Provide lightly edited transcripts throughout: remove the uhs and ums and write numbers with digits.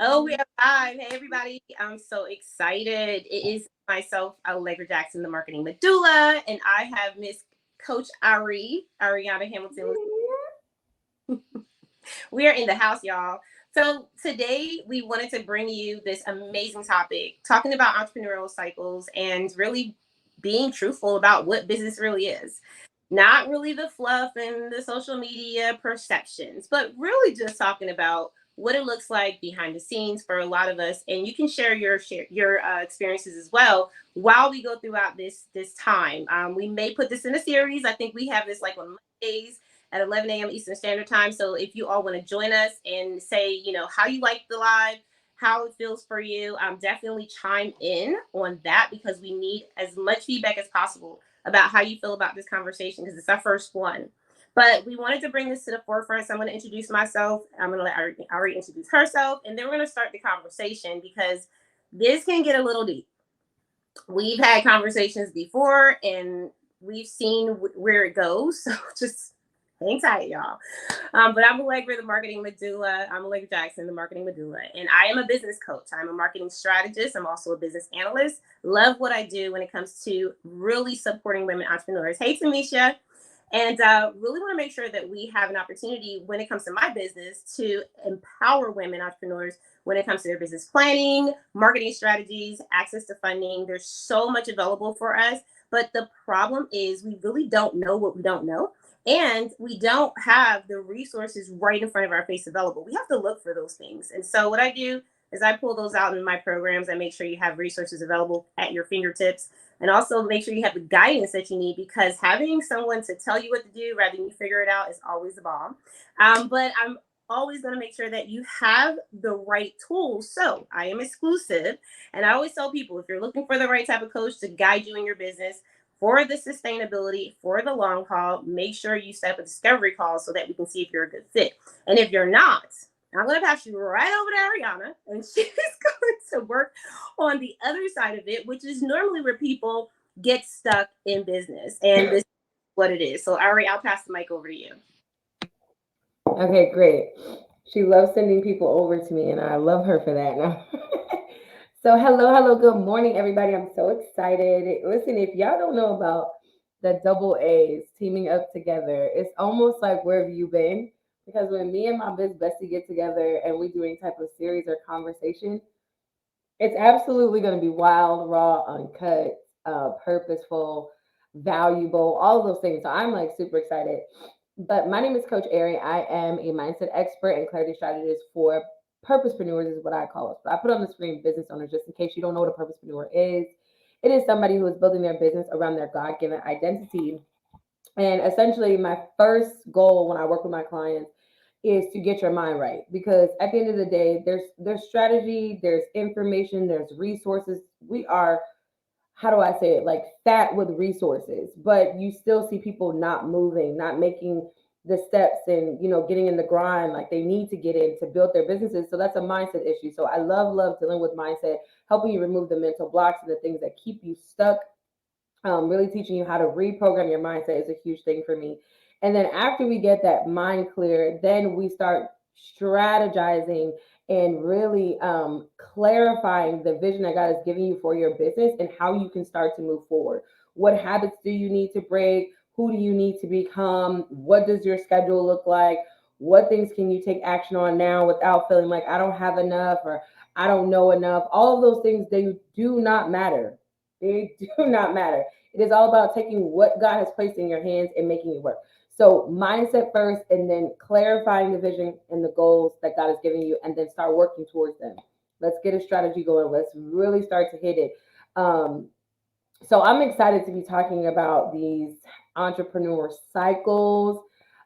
Oh, we have live. Hey, everybody. I'm so excited. It is myself, Allegra Jackson, the marketing medulla, and I have Miss Coach Ariana Hamilton. We are in the house, y'all. So today we wanted to bring you this amazing topic, talking about entrepreneurial cycles and really being truthful about what business really is. Not really the fluff and the social media perceptions, but really just talking about what it looks like behind the scenes for a lot of us. And you can share your experiences as well while we go throughout this time. We may put this in a series. I think we have this like on Mondays at 11 a.m. Eastern Standard Time. So if you all want to join us and say, how you like the live, how it feels for you, definitely chime in on that because we need as much feedback as possible about how you feel about this conversation because it's our first one. But we wanted to bring this to the forefront. So I'm going to introduce myself. I'm going to let Ari introduce herself. And then we're going to start the conversation because this can get a little deep. We've had conversations before and we've seen where it goes. So just hang tight, y'all. But I'm Allegra, the marketing medulla. I'm Allegra Jackson, the marketing medulla. And I am a business coach. I'm a marketing strategist. I'm also a business analyst. Love what I do when it comes to really supporting women entrepreneurs. Hey, Tamisha. And really want to make sure that we have an opportunity when it comes to my business to empower women entrepreneurs when it comes to their business planning, marketing strategies, access to funding. There's so much available for us. But the problem is we really don't know what we don't know. And we don't have the resources right in front of our face available. We have to look for those things. And so what I do is I pull those out in my programs. I make sure you have resources available at your fingertips and also make sure you have the guidance that you need because having someone to tell you what to do rather than you figure it out is always the bomb. But I'm always going to make sure that you have the right tools. So I am exclusive. And I always tell people if you're looking for the right type of coach to guide you in your business, for the sustainability, for the long haul, make sure you set up a discovery call so that we can see if you're a good fit. And if you're not, I'm going to pass you right over to Ariana, and she's going to work on the other side of it, which is normally where people get stuck in business. And this is what it is. So, Ari, I'll pass the mic over to you. Okay, great. She loves sending people over to me, and I love her for that. So, hello, good morning, everybody. I'm so excited. Listen, if y'all don't know about the double A's teaming up together, it's almost like where have you been? Because when me and my biz bestie get together and we do any type of series or conversation, it's absolutely going to be wild, raw, uncut, purposeful, valuable, all of those things. So I'm like super excited. But my name is Coach Ari. I am a mindset expert and clarity strategist for purposepreneurs, is what I call us. But I put on the screen business owners just in case you don't know what a purposepreneur is. It is somebody who is building their business around their God given identity. And essentially, my first goal when I work with my clients is to get your mind right because at the end of the day there's strategy, there's information, there's resources. We are, how do I say it, like fat with resources, but you still see people not moving, not making the steps and getting in the grind like they need to get in to build their businesses. So that's a mindset issue. So I love dealing with mindset, helping you remove the mental blocks and the things that keep you stuck. Really teaching you how to reprogram your mindset is a huge thing for me. And then after we get that mind clear, then we start strategizing and really clarifying the vision that God is giving you for your business and how you can start to move forward. What habits do you need to break? Who do you need to become? What does your schedule look like? What things can you take action on now without feeling like I don't have enough or I don't know enough? All of those things, they do not matter. They do not matter. It is all about taking what God has placed in your hands and making it work. So mindset first, and then clarifying the vision and the goals that God has given you, and then start working towards them. Let's get a strategy going. Let's really start to hit it. Um, so I'm excited to be talking about these entrepreneur cycles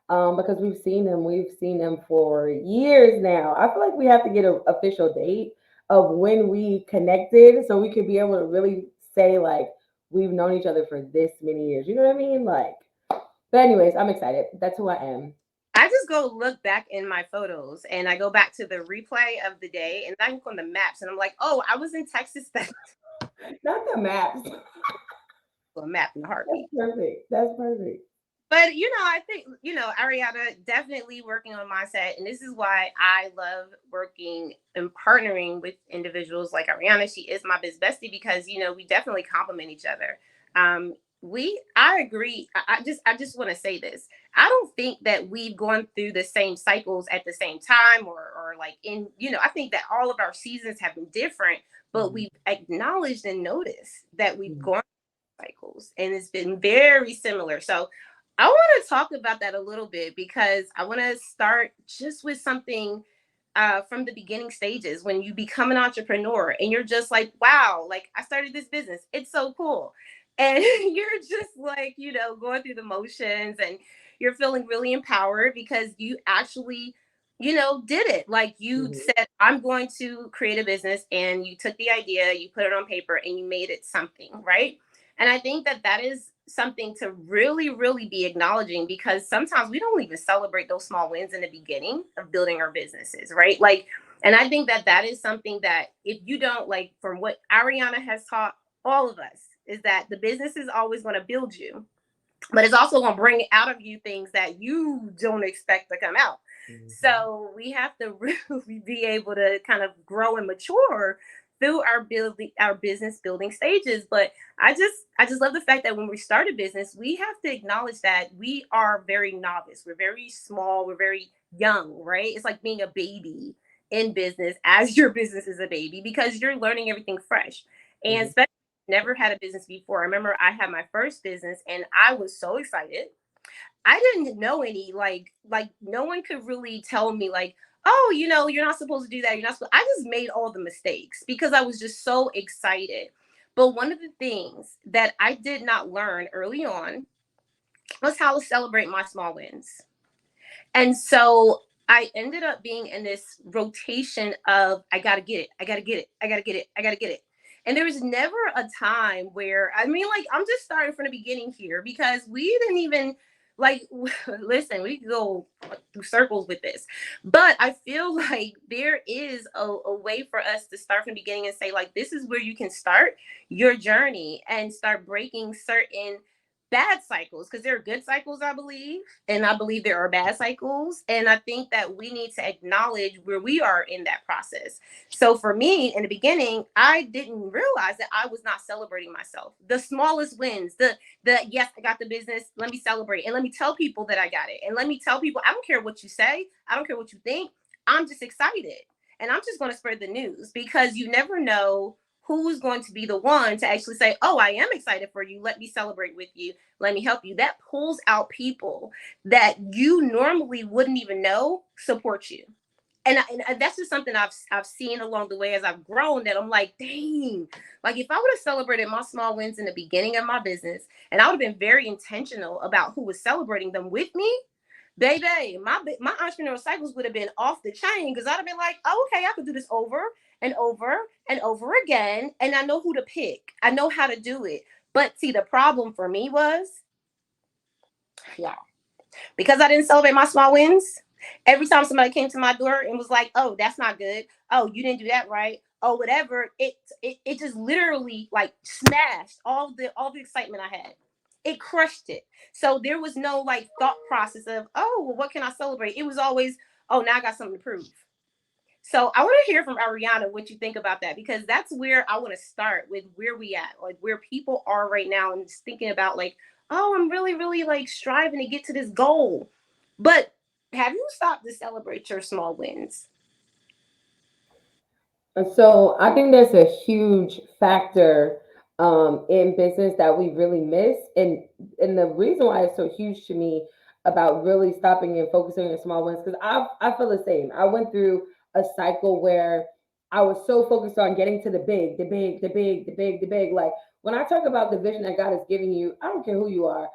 because we've seen them. We've seen them for years now. I feel like we have to get an official date of when we connected so we could be able to really say like we've known each other for this many years. You know what I mean? Like, but anyways, I'm excited. That's who I am. I just go look back in my photos and I go back to the replay of the day and I look on the maps and I'm like, oh, I was in Texas. That's Not the maps. a map in a That's heartbeat. perfect. That's perfect. But I think Ariana definitely working on mindset, and this is why I love working and partnering with individuals like Ariana. She is my biz bestie because we definitely complement each other. I agree. I just want to say this. I don't think that we've gone through the same cycles at the same time, or like in I think that all of our seasons have been different, but Mhm, we've acknowledged and noticed that we've mhm, gone cycles and it's been very similar. So I want to talk about that a little bit because I want to start just with something from the beginning stages when you become an entrepreneur and you're just like, wow, like I started this business. It's so cool. And you're just like, going through the motions and you're feeling really empowered because you actually, did it. Like you mhm, said, I'm going to create a business and you took the idea, you put it on paper and you made it something, right? And I think that that is something to really, really be acknowledging because sometimes we don't even celebrate those small wins in the beginning of building our businesses, right? Like, and I think that that is something that if you don't like, from what Ariana has taught all of us, is that the business is always going to build you, but it's also going to bring out of you things that you don't expect to come out. mhm, So we have to really be able to kind of grow and mature through our business building stages. But I just love the fact that when we start a business, we have to acknowledge that we are very novice. We're very small, we're very young, right? It's like being a baby in business as your business is a baby because you're learning everything fresh. And mhm. especially never had a business before. I remember I had my first business and I was so excited. I didn't know any like no one could really tell me like, oh, you're not supposed to do that. You're not supposed. I just made all the mistakes because I was just so excited. But one of the things that I did not learn early on was how to celebrate my small wins. And so I ended up being in this rotation of I gotta get it, I gotta get it, I gotta get it, I gotta get it. And there was never a time where I mean, like I'm just starting from the beginning here because we didn't even like listen, we could go through circles with this. But I feel like there is a way for us to start from the beginning and say, like, this is where you can start your journey and start breaking certain bad cycles because there are good cycles, I believe, and I believe there are bad cycles. And I think that we need to acknowledge where we are in that process. So for me, in the beginning, I didn't realize that I was not celebrating myself. The smallest wins, the yes, I got the business. Let me celebrate. And let me tell people that I got it. And let me tell people, I don't care what you say, I don't care what you think. I'm just excited. And I'm just going to spread the news because you never know who's going to be the one to actually say, oh, I am excited for you. Let me celebrate with you. Let me help you. That pulls out people that you normally wouldn't even know support you. And that's just something I've seen along the way as I've grown that I'm like, dang, like if I would have celebrated my small wins in the beginning of my business and I would have been very intentional about who was celebrating them with me, baby, my entrepreneurial cycles would have been off the chain because I'd have been like, oh, okay, I could do this over and over and over again, and I know who to pick. I know how to do it. But see, the problem for me was, yeah, because I didn't celebrate my small wins. Every time somebody came to my door and was like, "Oh, that's not good. Oh, you didn't do that right. Oh, whatever," it just literally like smashed all the excitement I had. It crushed it. So there was no like thought process of, "Oh, well, what can I celebrate?" It was always, "Oh, now I got something to prove." So I want to hear from Ariana what you think about that because that's where I want to start with where we at, like where people are right now and just thinking about like, oh, I'm really, really like striving to get to this goal. But have you stopped to celebrate your small wins? And so I think there's a huge factor in business that we really miss, and the reason why it's so huge to me about really stopping and focusing on small wins because I feel the same. I went through a cycle where I was so focused on getting to the big, the big, the big, the big, the big. Like when I talk about the vision that God is giving you, I don't care who you are,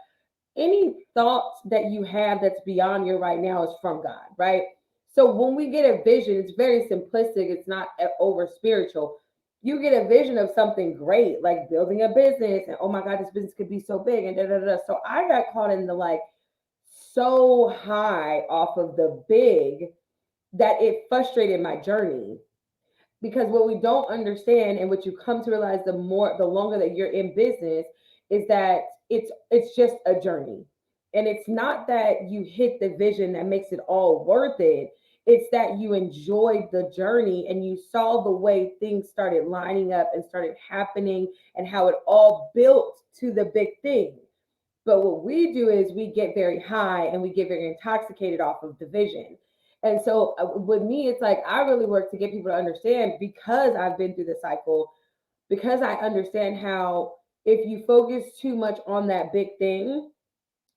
any thoughts that you have that's beyond you right now is from God, right? So when we get a vision, it's very simplistic, it's not over spiritual. You get a vision of something great, like building a business, and oh my God, this business could be so big, and da da da. So I got caught in the like so high off of the big that it frustrated my journey because what we don't understand and what you come to realize the longer that you're in business is that it's just a journey. And it's not that you hit the vision that makes it all worth it. It's that you enjoyed the journey and you saw the way things started lining up and started happening and how it all built to the big thing. But what we do is we get very high and we get very intoxicated off of the vision. And so with me, it's like I really work to get people to understand, because I've been through the cycle, because I understand how if you focus too much on that big thing,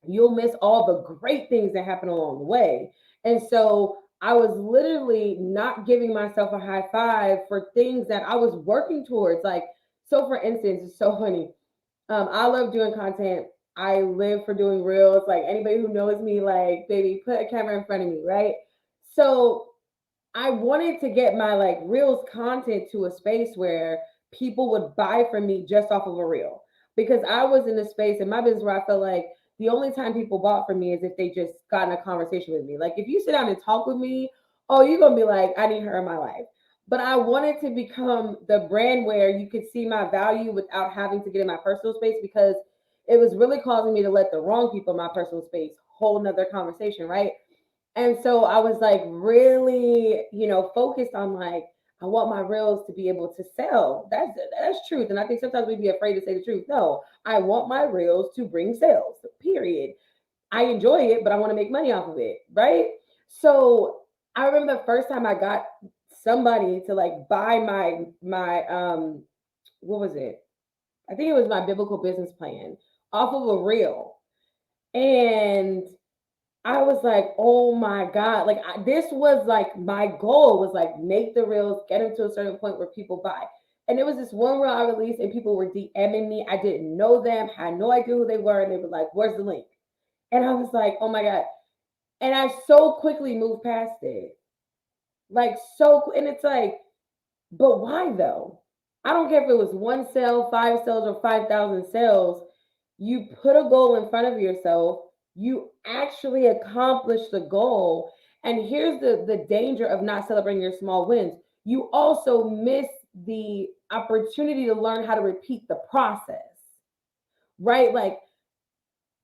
you'll miss all the great things that happen along the way. And so I was literally not giving myself a high five for things that I was working towards. Like, so for instance, it's so funny. I love doing content. I live for doing reels. Like anybody who knows me, like, baby, put a camera in front of me, right? So I wanted to get my like reels content to a space where people would buy from me just off of a reel. Because I was in a space in my business where I felt like the only time people bought from me is if they just got in a conversation with me. Like if you sit down and talk with me, oh, you're gonna be like, I need her in my life. But I wanted to become the brand where you could see my value without having to get in my personal space, because it was really causing me to let the wrong people in my personal space. Whole nother conversation, right? And so I was like really, focused on like I want my reels to be able to sell. That's truth. And I think sometimes we'd be afraid to say the truth. No, I want my reels to bring sales. Period. I enjoy it, but I want to make money off of it, right? So I remember the first time I got somebody to like buy my what was it? I think it was my biblical business plan off of a reel. And I was like, oh my God. Like, this was like my goal was like, make the reels, get them to a certain point where people buy. And it was this one reel I released, and people were DMing me. I didn't know them, had no idea who they were. And they were like, where's the link? And I was like, oh my God. And I so quickly moved past it. Like, and it's like, but why though? I don't care if it was one sale, five sales, or 5,000 sales. You put a goal in front of yourself, you actually accomplish the goal. And here's the danger of not celebrating your small wins. You also miss the opportunity to learn how to repeat the process, right? Like,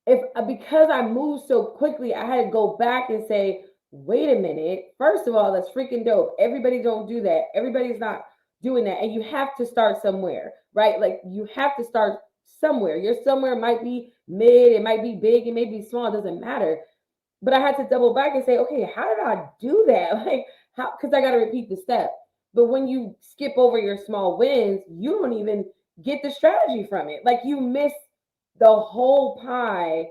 if because I moved so quickly, I had to go back and say, wait a minute. First of all, that's freaking dope. Everybody don't do that. Everybody's not doing that. And you have to start somewhere, right? Like you have to start somewhere. Your somewhere might be mid, it might be big, it may be small, it doesn't matter. But I had to double back and say, okay, how did I do that? Like how, because I got to repeat the step. But when you skip over your small wins, you don't even get the strategy from it. Like you miss the whole pie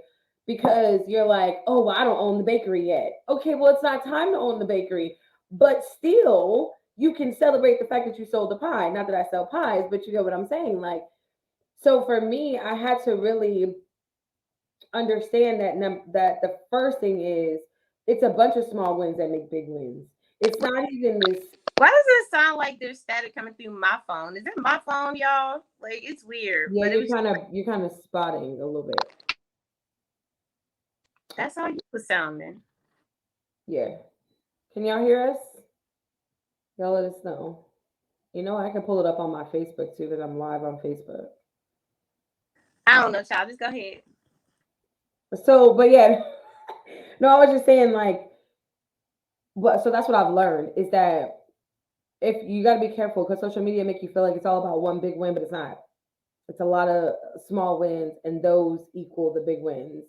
because you're like, oh, well, I don't own the bakery yet. Okay, well, it's not time to own the bakery, but still, you can celebrate the fact that you sold the pie. Not that I sell pies, but you know what I'm saying. Like, so for me, I had to really understand that that the first thing is it's a bunch of small wins that make big wins. It's not even this. Why does it sound like there's static coming through my phone? Is it my phone, y'all? Like it's weird, Yeah, but it was you're kind of spotting a little bit. that's how you was sounding. Yeah. Can y'all hear us? Y'all let us know. You know, I can pull it up on my Facebook too, that I'm live on Facebook. I don't know, child. Just go ahead. So, but yeah, no, I was just saying, like, what? So that's what I've learned is that if you got to be careful because social media make you feel like it's all about one big win, but it's not. It's a lot of small wins, and those equal the big wins.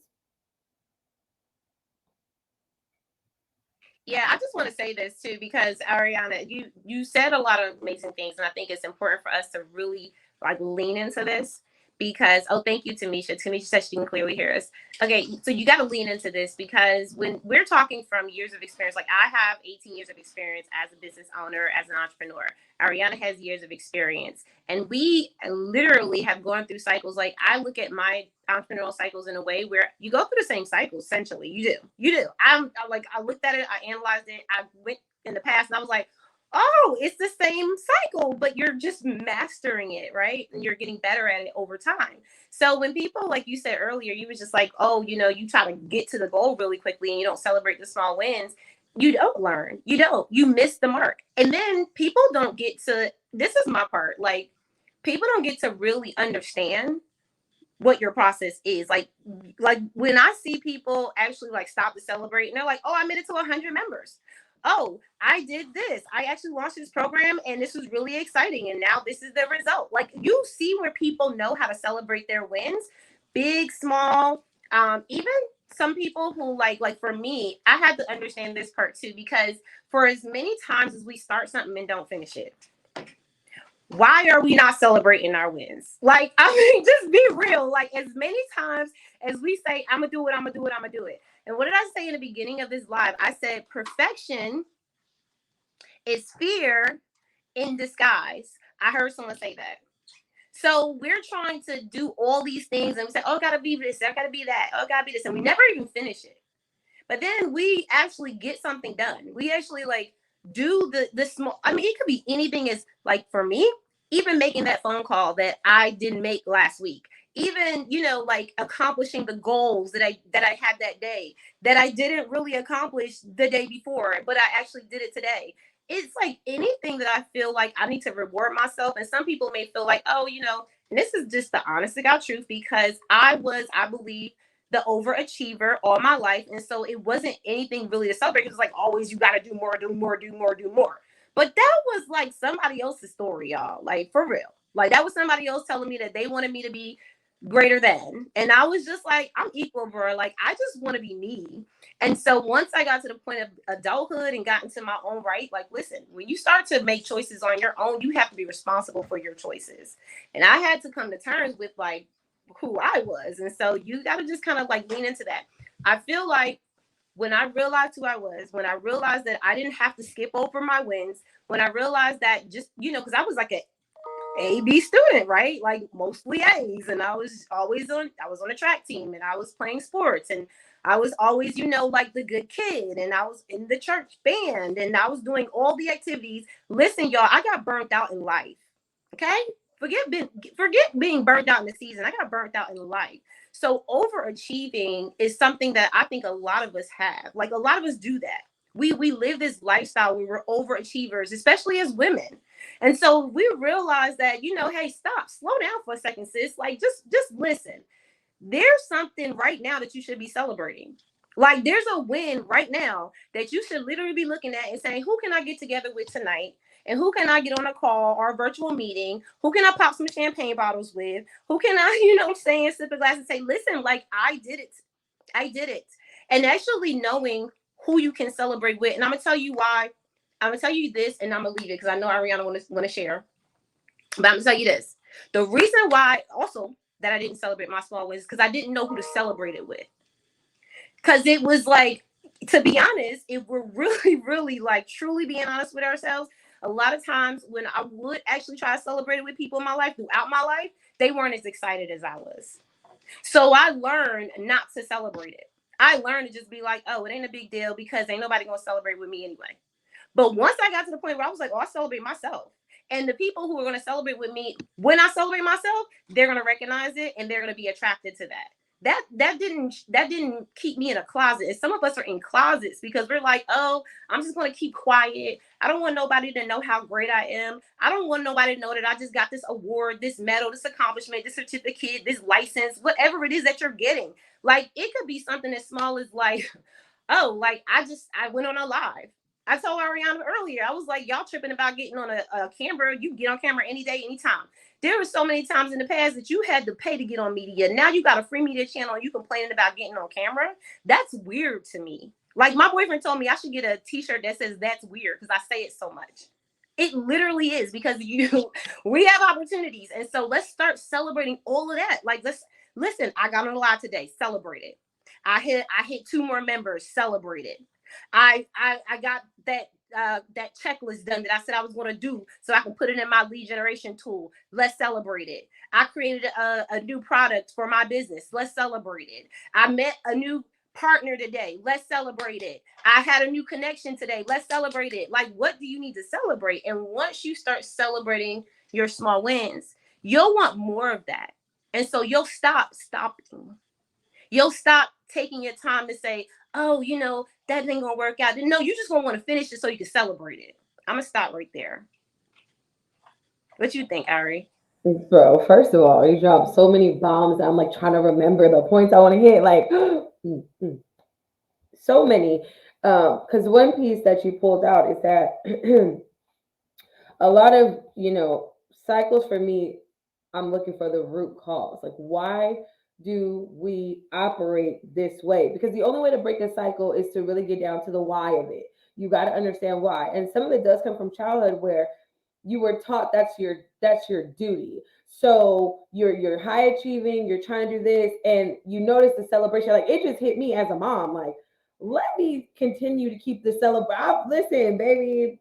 Yeah, I just want to say this too because Ariana, you said a lot of amazing things, and I think it's important for us to really like lean into this because thank you, Tamisha. Tamisha said she can clearly hear us. Okay, so you got to lean into this because when we're talking from years of experience, like I have 18 years of experience as a business owner, as an entrepreneur. Ariana has years of experience, and we literally have gone through cycles. Like I look at my entrepreneurial cycles in a way where you go through the same cycles. Essentially, you do. I like I looked at it, I analyzed it, I went in the past, and I was like, oh, it's the same cycle, but you're just mastering it, right? And you're getting better at it over time. So when people, like you said earlier, you was just like, oh, you try to get to the goal really quickly and you don't celebrate the small wins. You don't learn. You don't. You miss the mark. And then people don't get to, this is my part, like people don't get to really understand what your process is. Like when I see people actually like stop to celebrate and they're like, oh, I made it to 100 members. Oh, I did this. I actually launched this program and this was really exciting. And now this is the result. Like you see where people know how to celebrate their wins, big, small, even some people who like for me, I had to understand this part too, because for as many times as we start something and don't finish it, why are we not celebrating our wins? Like, I mean, just be real. Like, as many times as we say, I'm gonna do it, I'm gonna do it, I'm gonna do it. And what did I say in the beginning of this live? I said perfection is fear in disguise. I heard someone say that. So we're trying to do all these things and we say, oh, I gotta be this, I gotta be that, oh, I gotta be this, and we never even finish it. But then we actually get something done. We actually like do the small. I mean, it could be anything. As like for me, even making that phone call that I didn't make last week. Even like accomplishing the goals that I had that day that I didn't really accomplish the day before, but I actually did it today. It's like anything that I feel like I need to reward myself. And some people may feel like, oh, and this is just the honest to God truth, because I believe, the overachiever all my life. And so it wasn't anything really to celebrate. It was like always, you got to do more, do more, do more, do more. But that was like somebody else's story, y'all. Like for real. Like that was somebody else telling me that they wanted me to be greater than. And I was just like, I'm equal, bro. Like I just want to be me. And so once I got to the point of adulthood and got into my own right, like, listen, when you start to make choices on your own, you have to be responsible for your choices. And I had to come to terms with like who I was. And so you got to just kind of like lean into that. I feel like when I realized who I was, when I realized that I didn't have to skip over my wins, when I realized that just, because I was like a B student, right? Like mostly A's. And I was on a track team and I was playing sports and I was always, like the good kid, and I was in the church band and I was doing all the activities. Listen, y'all, I got burnt out in life. Okay? Forget being burnt out in the season. I got burnt out in life. So overachieving is something that I think a lot of us have. Like a lot of us do that. We live this lifestyle where we're overachievers, especially as women. And so we realize that, hey, stop, slow down for a second, sis. Like just listen. There's something right now that you should be celebrating. Like there's a win right now that you should literally be looking at and saying, who can I get together with tonight? And who can I get on a call or a virtual meeting? Who can I pop some champagne bottles with? Who can I, stay and sip a glass and say, listen, like I did it. I did it. And actually knowing who you can celebrate with. And I'm gonna tell you why. I'm gonna tell you this, and I'm gonna leave it because I know Ariana want to share. But I'm gonna tell you this. The reason why also that I didn't celebrate my small wins is because I didn't know who to celebrate it with. Because it was like, to be honest, if we're really, really like truly being honest with ourselves, a lot of times when I would actually try to celebrate it with people in my life throughout my life, they weren't as excited as I was. So I learned not to celebrate it. I learned to just be like, oh, it ain't a big deal because ain't nobody gonna celebrate with me anyway. But once I got to the point where I was like, oh, I celebrate myself. And the people who are going to celebrate with me, when I celebrate myself, they're going to recognize it and they're going to be attracted to that. That didn't keep me in a closet. And some of us are in closets because we're like, oh, I'm just going to keep quiet. I don't want nobody to know how great I am. I don't want nobody to know that I just got this award, this medal, this accomplishment, this certificate, this license, whatever it is that you're getting. Like it could be something as small as like, oh, like I went on a live. I told Ariana earlier, I was like, y'all tripping about getting on a camera. You can get on camera any day, anytime. There were so many times in the past that you had to pay to get on media. Now you got a free media channel and you complaining about getting on camera. That's weird to me. Like my boyfriend told me I should get a t-shirt that says that's weird because I say it so much. It literally is because we have opportunities. And so let's start celebrating all of that. Like let's listen, I got on a live today, celebrate it. I hit 2 more members, celebrate it. I got that checklist done that I said I was going to do so I can put it in my lead generation tool. Let's celebrate it. I created a new product for my business. Let's celebrate it. I met a new partner today. Let's celebrate it. I had a new connection today. Let's celebrate it. Like, what do you need to celebrate? And once you start celebrating your small wins, you'll want more of that. And so you'll stop stopping. You'll stop taking your time to say, oh, that ain't gonna work out. No, you just gonna want to finish it so you can celebrate it. I'm gonna stop right there. What you think, Ari? Bro, first of all, you dropped so many bombs. I'm like trying to remember the points I want to hit. Like, so many. Because one piece that you pulled out is that a lot of, cycles for me, I'm looking for the root cause. Like, why do we operate this way? Because the only way to break a cycle is to really get down to the why of it. You got to understand why. And some of it does come from childhood where you were taught that's your duty. So you're high achieving, you're trying to do this, and you notice the celebration. Like, it just hit me as a mom. Like, let me continue to keep the celebration. Listen, baby,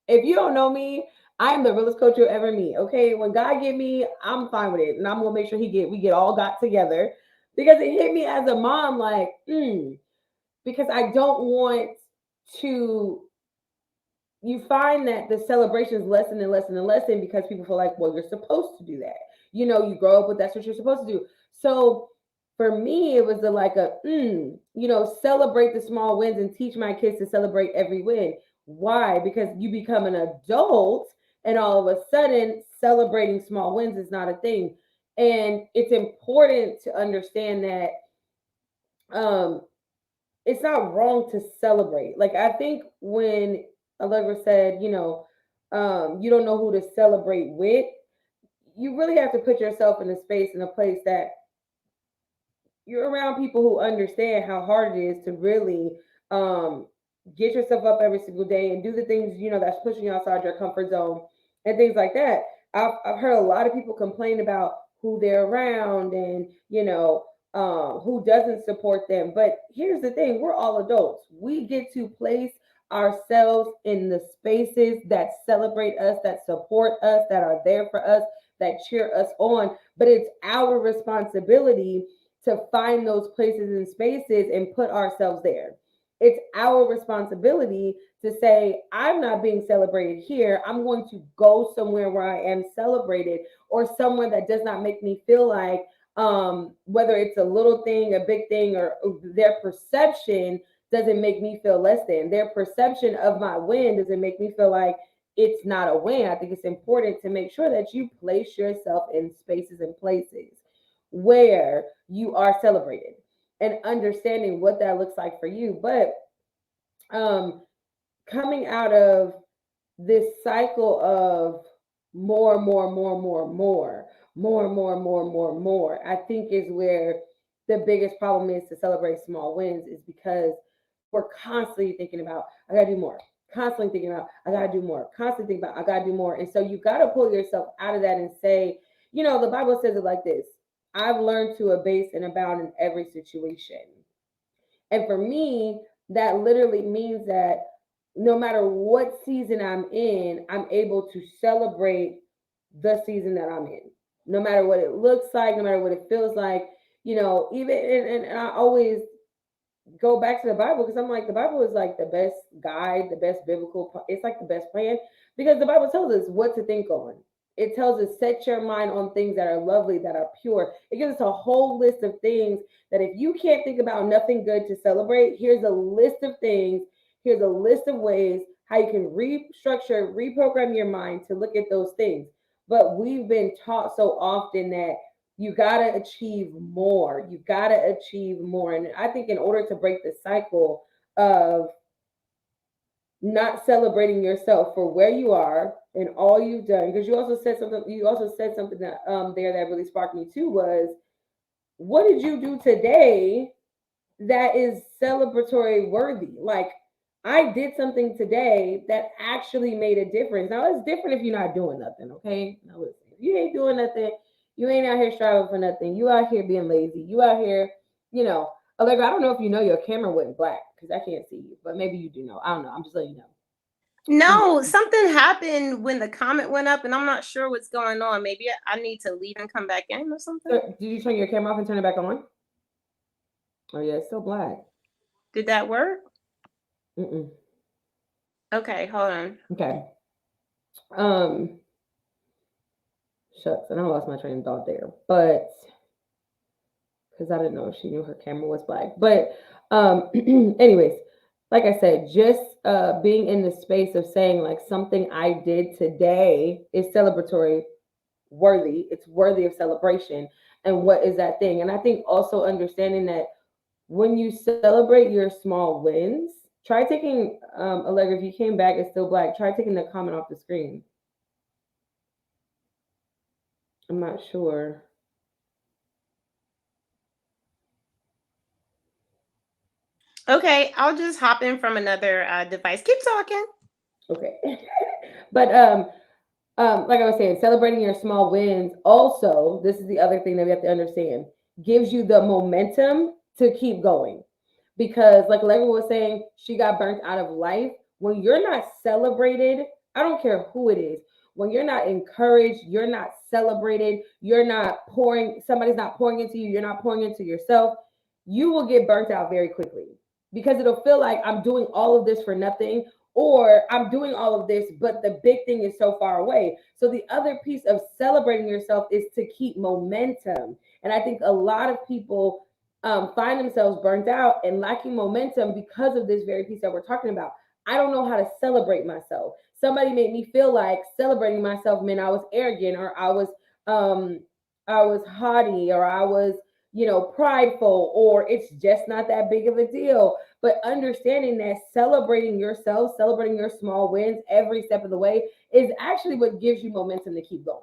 if you don't know me, I am the realest coach you'll ever meet. Okay, when God get me, I'm fine with it, and I'm gonna make sure we get all got together, because it hit me as a mom. Like, because I don't want to. You find that the celebrations lessen and lessen and lessen because people feel like, well, you're supposed to do that. You grow up with that's what you're supposed to do. So for me, it was celebrate the small wins and teach my kids to celebrate every win. Why? Because you become an adult and all of a sudden celebrating small wins is not a thing. And it's important to understand that um, it's not wrong to celebrate. Like, I think when Allegra said, you don't know who to celebrate with, you really have to put yourself in a space, in a place that you're around people who understand how hard it is to really um, get yourself up every single day and do the things that's pushing you outside your comfort zone and things like that. I've heard a lot of people complain about who they're around and who doesn't support them. But here's the thing: we're all adults. We get to place ourselves in the spaces that celebrate us, that support us, that are there for us, that cheer us on. But it's our responsibility to find those places and spaces and put ourselves there. It's our responsibility to say, I'm not being celebrated here. I'm going to go somewhere where I am celebrated, or somewhere that does not make me feel like, whether it's a little thing, a big thing, or their perception doesn't make me feel less than. Their perception of my win doesn't make me feel like it's not a win. I think it's important to make sure that you place yourself in spaces and places where you are celebrated, and understanding what that looks like for you. But um coming out of this cycle of more, more, more, more, more, more, more, more, more, more, I think is where the biggest problem is to celebrate small wins, is because we're constantly thinking about, I gotta do more, constantly thinking about, I gotta do more, constantly thinking about, I gotta do more. And so you gotta pull yourself out of that and say, the Bible says it like this: I've learned to abase and abound in every situation. And for me, that literally means that no matter what season I'm in, I'm able to celebrate the season that I'm in. No matter what it looks like, no matter what it feels like, even, and I always go back to the Bible, because I'm like, the Bible is like the best guide, the best biblical, it's like the best plan, because the Bible tells us what to think on. It tells us, set your mind on things that are lovely, that are pure. It gives us a whole list of things that if you can't think about nothing good to celebrate, here's a list of things, here's a list of ways how you can restructure, reprogram your mind to look at those things. But we've been taught so often that you got to achieve more. You got to achieve more. And I think in order to break the cycle of not celebrating yourself for where you are and all you've done, because you also said something that there that really sparked me too, was, what did you do today that is celebratory worthy? Like, I did something today that actually made a difference. Now, it's different if you're not doing nothing, okay? Now listen, if you ain't doing nothing, you ain't out here striving for nothing, you out here being lazy, you out here, you know Allegra, I don't know if you know your camera went black because I can't see you, but maybe you do know. I don't know. I'm just letting you know. No, something happened when the comment went up, and I'm not sure what's going on. Maybe I need to leave and come back in or something. Did you turn your camera off and turn it back on? Oh yeah, it's still black. Did that work? Mm-mm. Okay, hold on. Okay. Um, shucks, and I lost my train of thought there, but because I didn't know if she knew her camera was black. But anyways, like I said, just being in the space of saying like something I did today is celebratory worthy. It's worthy of celebration. And what is that thing? And I think also understanding that when you celebrate your small wins, try taking Allegra, if you came back, it's still black. Try taking the comment off the screen. I'm not sure. Okay, I'll just hop in from another device. Keep talking. Okay. But like I was saying, celebrating your small wins also, this is the other thing that we have to understand, gives you the momentum to keep going. Because, like Allegra was saying, she got burnt out of life. When you're not celebrated, I don't care who it is, when you're not encouraged, you're not celebrated, you're not pouring, somebody's not pouring into you, you're not pouring into yourself, you will get burnt out very quickly because it'll feel like I'm doing all of this for nothing, or I'm doing all of this, but the big thing is so far away. So the other piece of celebrating yourself is to keep momentum. And I think a lot of people find themselves burnt out and lacking momentum because of this very piece that we're talking about. I don't know how to celebrate myself. Somebody made me feel like celebrating myself meant I was arrogant, or um I was haughty, or I was, prideful, or it's just not that big of a deal. But understanding that celebrating yourself, celebrating your small wins every step of the way is actually what gives you momentum to keep going.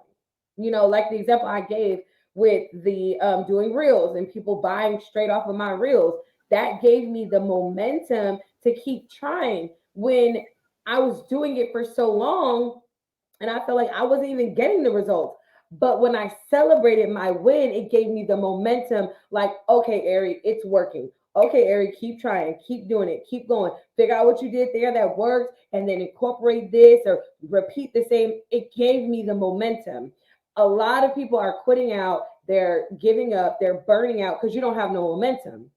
Like the example I gave with the doing reels and people buying straight off of my reels, that gave me the momentum to keep trying when I was doing it for so long and I felt like I wasn't even getting the results. But when I celebrated my win, it gave me the momentum like, okay, Ari, it's working. Okay, Ari, keep trying, keep doing it, keep going. Figure out what you did there that worked, and then incorporate this or repeat the same. It gave me the momentum. A lot of people are quitting out, they're giving up, they're burning out because you don't have no momentum.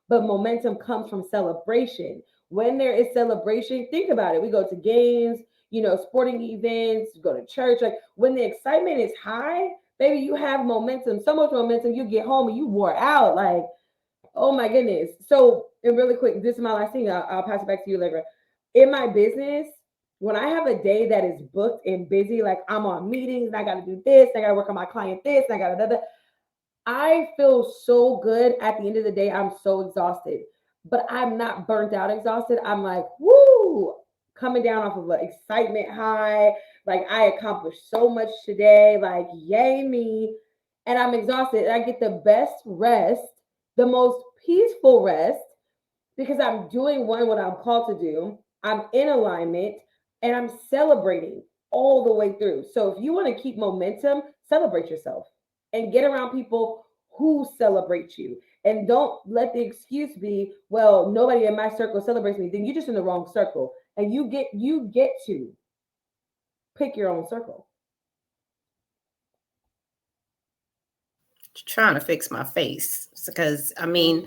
But momentum comes from celebration. When there is celebration, think about it. We go to games, sporting events, go to church. Like when the excitement is high, baby, you have momentum, so much momentum, you get home and you wore out. Like, oh my goodness. So, and really quick, this is my last thing. I'll pass it back to you later. In my business, when I have a day that is booked and busy, like I'm on meetings and I got to do this, I got to work on my client this, and I got to, I feel so good at the end of the day. I'm so exhausted, but I'm not burnt out exhausted. I'm like, woo, coming down off of an excitement high. Like I accomplished so much today. Like, yay me. And I'm exhausted. And I get the best rest, the most peaceful rest because I'm doing what I'm called to do. I'm in alignment and I'm celebrating all the way through. So if you want to keep momentum, celebrate yourself and get around people who celebrate you. And don't let the excuse be, well, nobody in my circle celebrates me. Then you're just in the wrong circle. And you get to pick your own circle. Trying to fix my face because I mean,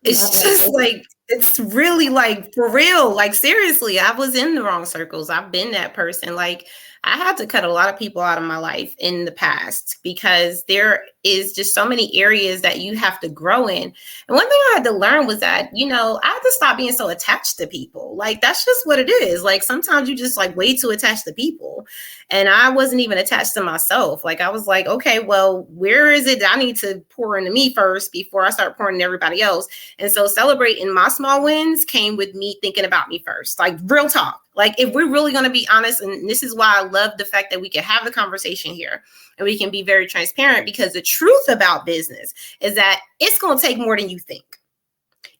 it's just like it's really like for real, like seriously, I was in the wrong circles. I've been that person. Like I had to cut a lot of people out of my life in the past because there is just so many areas that you have to grow in. And one thing I had to learn was that, I had to stop being so attached to people. Like that's just what it is. Like sometimes you just like way too attached to people. And I wasn't even attached to myself. Like I was like, okay, well, where is it that I need to pour into me first before I start pouring into everybody else? And so celebrating my small wins came with me thinking about me first, like real talk. Like if we're really going to be honest, and this is why I love the fact that we can have the conversation here and we can be very transparent, because the truth about business is that it's going to take more than you think.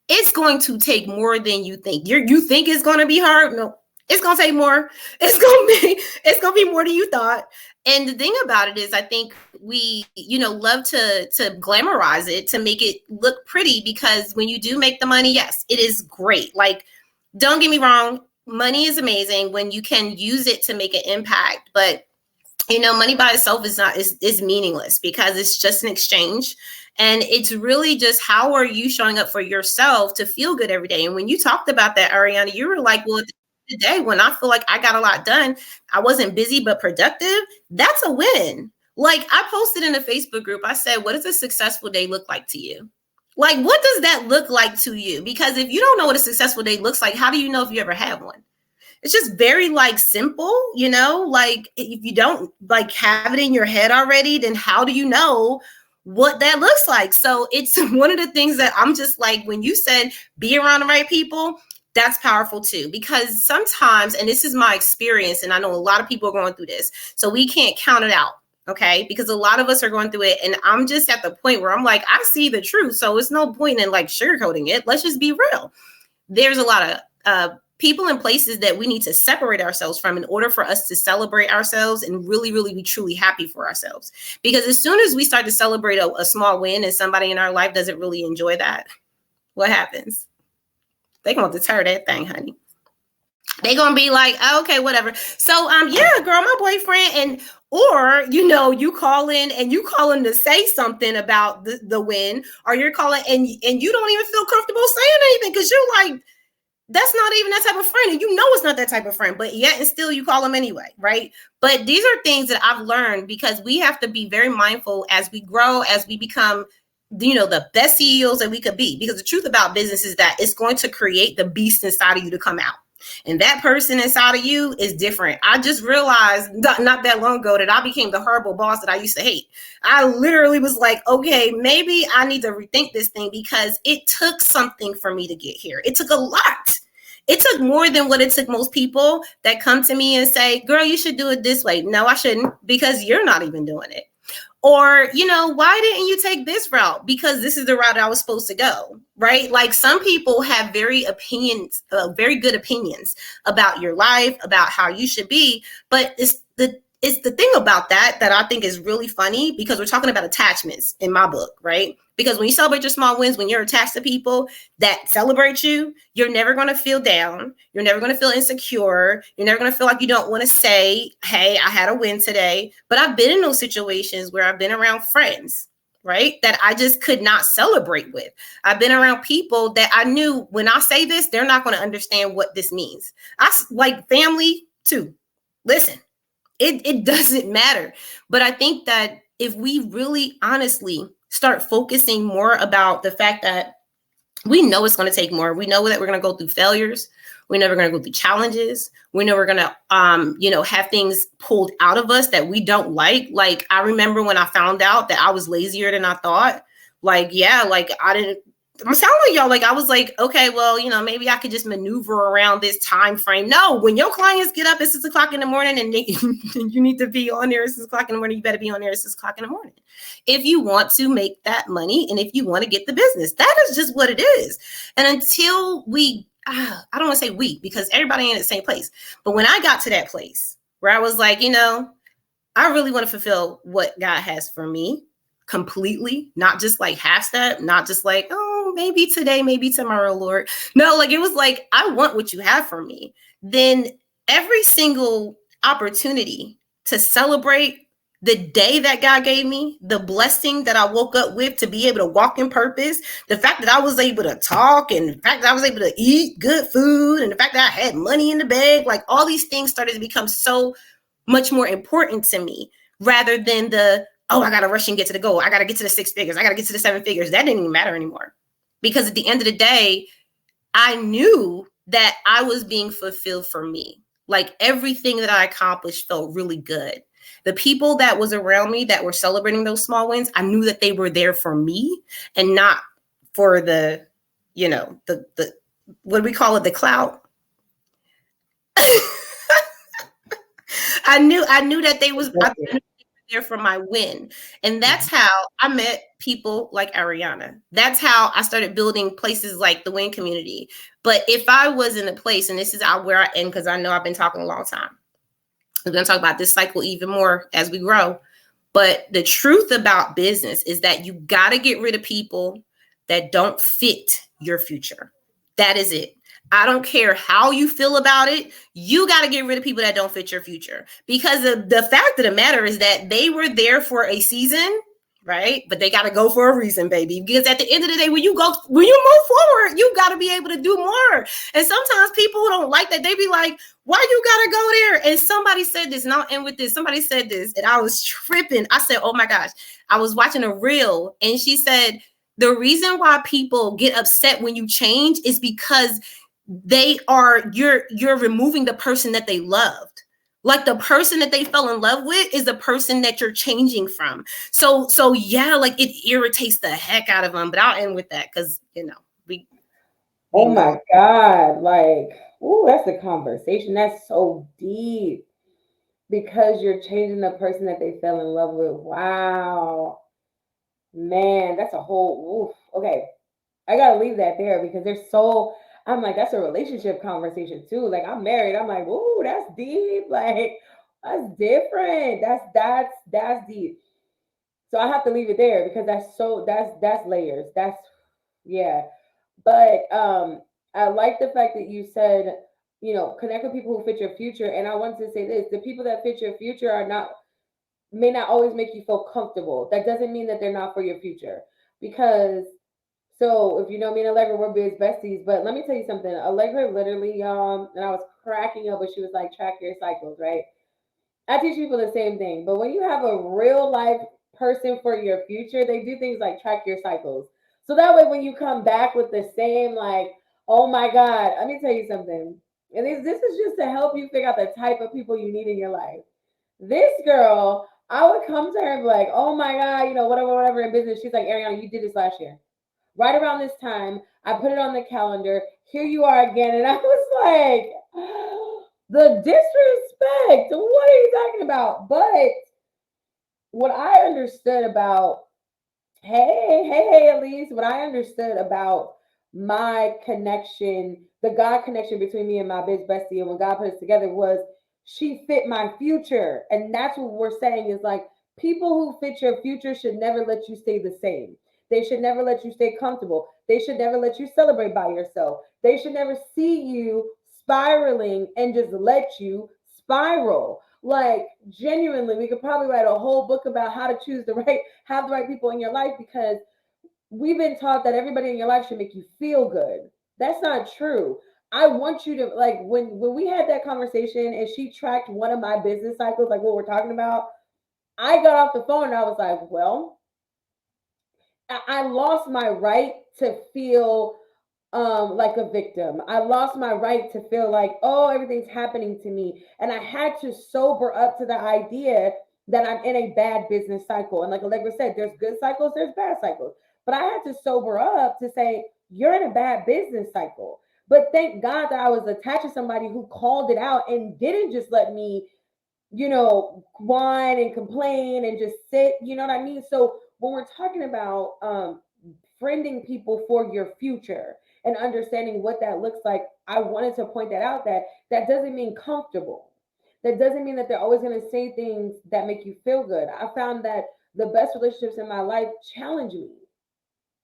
It's going to take more than you think. You think it's going to be hard? No, it's going to take more. It's going to be more than you thought. And the thing about it is, I think we, love to glamorize it, to make it look pretty, because when you do make the money, yes, it is great. Like, don't get me wrong, money is amazing when you can use it to make an impact. But money by itself is meaningless because it's just an exchange. And it's really just how are you showing up for yourself to feel good every day. And when you talked about that, Ariana, you were like, well, today when I feel like I got a lot done, I wasn't busy but productive. That's a win. Like I posted in a Facebook group, I said, what does a successful day look like to you? Like, what does that look like to you? Because if you don't know what a successful day looks like, how do you know if you ever had one? it's just very like simple, you know, like if you don't like have it in your head already, then how do you know what that looks like? So it's one of the things that I'm just like, when you said be around the right people, that's powerful too, because sometimes, and this is my experience, and I know a lot of people are going through this, so we can't count it out. Okay, because a lot of us are going through it, and I'm just at the point where I'm like, I see the truth, so it's no point in like sugarcoating it. Let's just be real. There's a lot of people and places that we need to separate ourselves from in order for us to celebrate ourselves and really, really be truly happy for ourselves. Because as soon as we start to celebrate a small win and somebody in our life doesn't really enjoy that, what happens? They're going to deter that thing, honey. They're going to be like, oh, okay, whatever. So, yeah, girl, my boyfriend, and or, you know, you call in to say something about the win, or you're calling and you don't even feel comfortable saying anything because you're like, that's not even that type of friend. And you know it's not that type of friend, but yet and still you call them anyway, right? But these are things that I've learned because we have to be very mindful as we grow, as we become, you know, the best CEOs that we could be. Because the truth about business is that it's going to create the beast inside of you to come out. And that person inside of you is different. I just realized not that long ago that I became the horrible boss that I used to hate. I literally was like, okay, maybe I need to rethink this thing because it took something for me to get here. It took a lot. It took more than what it took most people that come to me and say, girl, you should do it this way. No, I shouldn't, because you're not even doing it. Or, you know, why didn't you take this route? Because this is the route I was supposed to go, right? Like some people have very good opinions about your life, about how you should be. But it's the thing about that I think is really funny, because we're talking about attachments in my book, right? Because when you celebrate your small wins, when you're attached to people that celebrate you, you're never going to feel down. You're never going to feel insecure. You're never going to feel like you don't want to say, hey, I had a win today. But I've been in those situations where I've been around friends, right, that I just could not celebrate with. I've been around people that I knew when I say this, they're not going to understand what this means. I like family too. Listen, it doesn't matter. But I think that if we really honestly start focusing more about the fact that we know it's going to take more. We know that we're going to go through failures. We know we're going to go through challenges. We know we're going to, have things pulled out of us that we don't like. Like, I remember when I found out that I was lazier than I thought. Like, yeah, like I'm telling y'all, like, I was like, okay, well, you know, maybe I could just maneuver around this time frame. No, when your clients get up at 6 o'clock in the morning and you need to be on there at 6 o'clock in the morning, you better be on there at 6 o'clock in the morning. If you want to make that money and if you want to get the business, that is just what it is. And until I don't want to say we, because everybody ain't in the same place. But when I got to that place where I was like, you know, I really want to fulfill what God has for me completely, not just like half step, not just like, oh, maybe today, maybe tomorrow, Lord. No, like it was like, I want what you have for me. Then every single opportunity to celebrate the day that God gave me, the blessing that I woke up with to be able to walk in purpose, the fact that I was able to talk, and the fact that I was able to eat good food, and the fact that I had money in the bag, like all these things started to become so much more important to me rather than oh, I got to rush and get to the goal. I got to get to the 6 figures. I got to get to the 7 figures. That didn't even matter anymore. Because at the end of the day, I knew that I was being fulfilled for me. Like everything that I accomplished felt really good. The people that was around me that were celebrating those small wins, I knew that they were there for me and not for the what do we call it? The clout. I knew that they was there for my win. And that's how I met people like Ariana. That's how I started building places like the Win Community. But if I was in a place, and this is where I end, because I know I've been talking a long time. We're going to talk about this cycle even more as we grow. But the truth about business is that you got to get rid of people that don't fit your future. That is it. I don't care how you feel about it. You got to get rid of people that don't fit your future, because the fact of the matter is that they were there for a season, right? But they got to go for a reason, baby. Because at the end of the day, when you move forward, you got to be able to do more. And sometimes people who don't like that, they be like, why you got to go there? And somebody said this, and I'll end with this. Somebody said this, and I was tripping. I said, oh my gosh, I was watching a reel, and she said, the reason why people get upset when you change is because you're removing the person that they loved. Like the person that they fell in love with is the person that you're changing from. So yeah, like it irritates the heck out of them. But I'll end with that because we Oh know. my God. Like, ooh, that's a conversation. That's so deep because you're changing the person that they fell in love with. Wow. Man, that's a whole, oof. Okay. I gotta leave that there because there's so, I'm like, that's a relationship conversation too. Like, I'm married. I'm like, ooh, that's deep. Like, that's different. That's deep. So I have to leave it there because that's layers. That's yeah. But I like the fact that you said, connect with people who fit your future. And I want to say this: the people that fit your future are not may not always make you feel comfortable. That doesn't mean that they're not for your future. Because so if you know me and Allegra, we're biz besties. But let me tell you something. Allegra literally, and I was cracking up when she was like, track your cycles, right? I teach people the same thing, but when you have a real life person for your future, they do things like track your cycles. So that way, when you come back with the same, like, oh my God, let me tell you something. And this is just to help you figure out the type of people you need in your life. This girl, I would come to her and be like, oh my God, whatever, whatever in business. She's like, Ariana, you did this last year. Right around this time, I put it on the calendar. Here you are again. And I was like, the disrespect. What are you talking about? But what I understood about, hey, Elise, what I understood about my connection, the God connection between me and my biz bestie, and when God put us together was she fit my future. And that's what we're saying is like people who fit your future should never let you stay the same. They should never let you stay comfortable. They should never let you celebrate by yourself. They should never see you spiraling and just let you spiral. Like genuinely, we could probably write a whole book about how to choose the right, have the right people in your life because we've been taught that everybody in your life should make you feel good. That's not true. I want you to like when we had that conversation and she tracked one of my business cycles, like what we're talking about. I got off the phone and I was like, well, I lost my right to feel like a victim. I lost my right to feel like, oh, everything's happening to me. And I had to sober up to the idea that I'm in a bad business cycle. And like Allegra said, there's good cycles, there's bad cycles. But I had to sober up to say, you're in a bad business cycle. But thank God that I was attached to somebody who called it out and didn't just let me, whine and complain and just sit, you know what I mean? So when we're talking about friending people for your future and understanding what that looks like, I wanted to point that out that doesn't mean comfortable. That doesn't mean that they're always going to say things that make you feel good. I found that the best relationships in my life challenge me.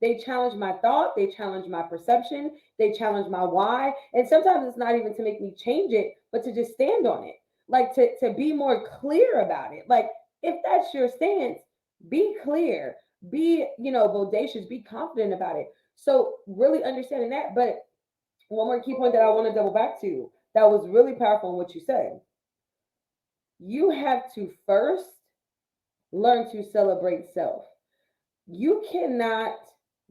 They challenge my thought, they challenge my perception, they challenge my why. And sometimes it's not even to make me change it, but to just stand on it. Like to be more clear about it. Like if that's your stance, be clear, be, bodacious, be confident about it. So really understanding that. But one more key point that I want to double back to that was really powerful in what you said. You have to first learn to celebrate self. You cannot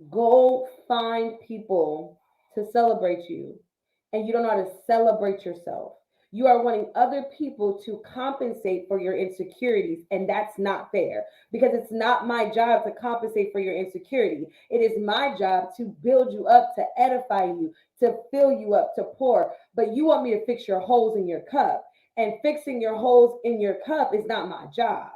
go find people to celebrate you and you don't know how to celebrate yourself. You are wanting other people to compensate for your insecurities, and that's not fair because it's not my job to compensate for your insecurity. It is my job to build you up, to edify you, to fill you up, to pour. But you want me to fix your holes in your cup, and fixing your holes in your cup is not my job.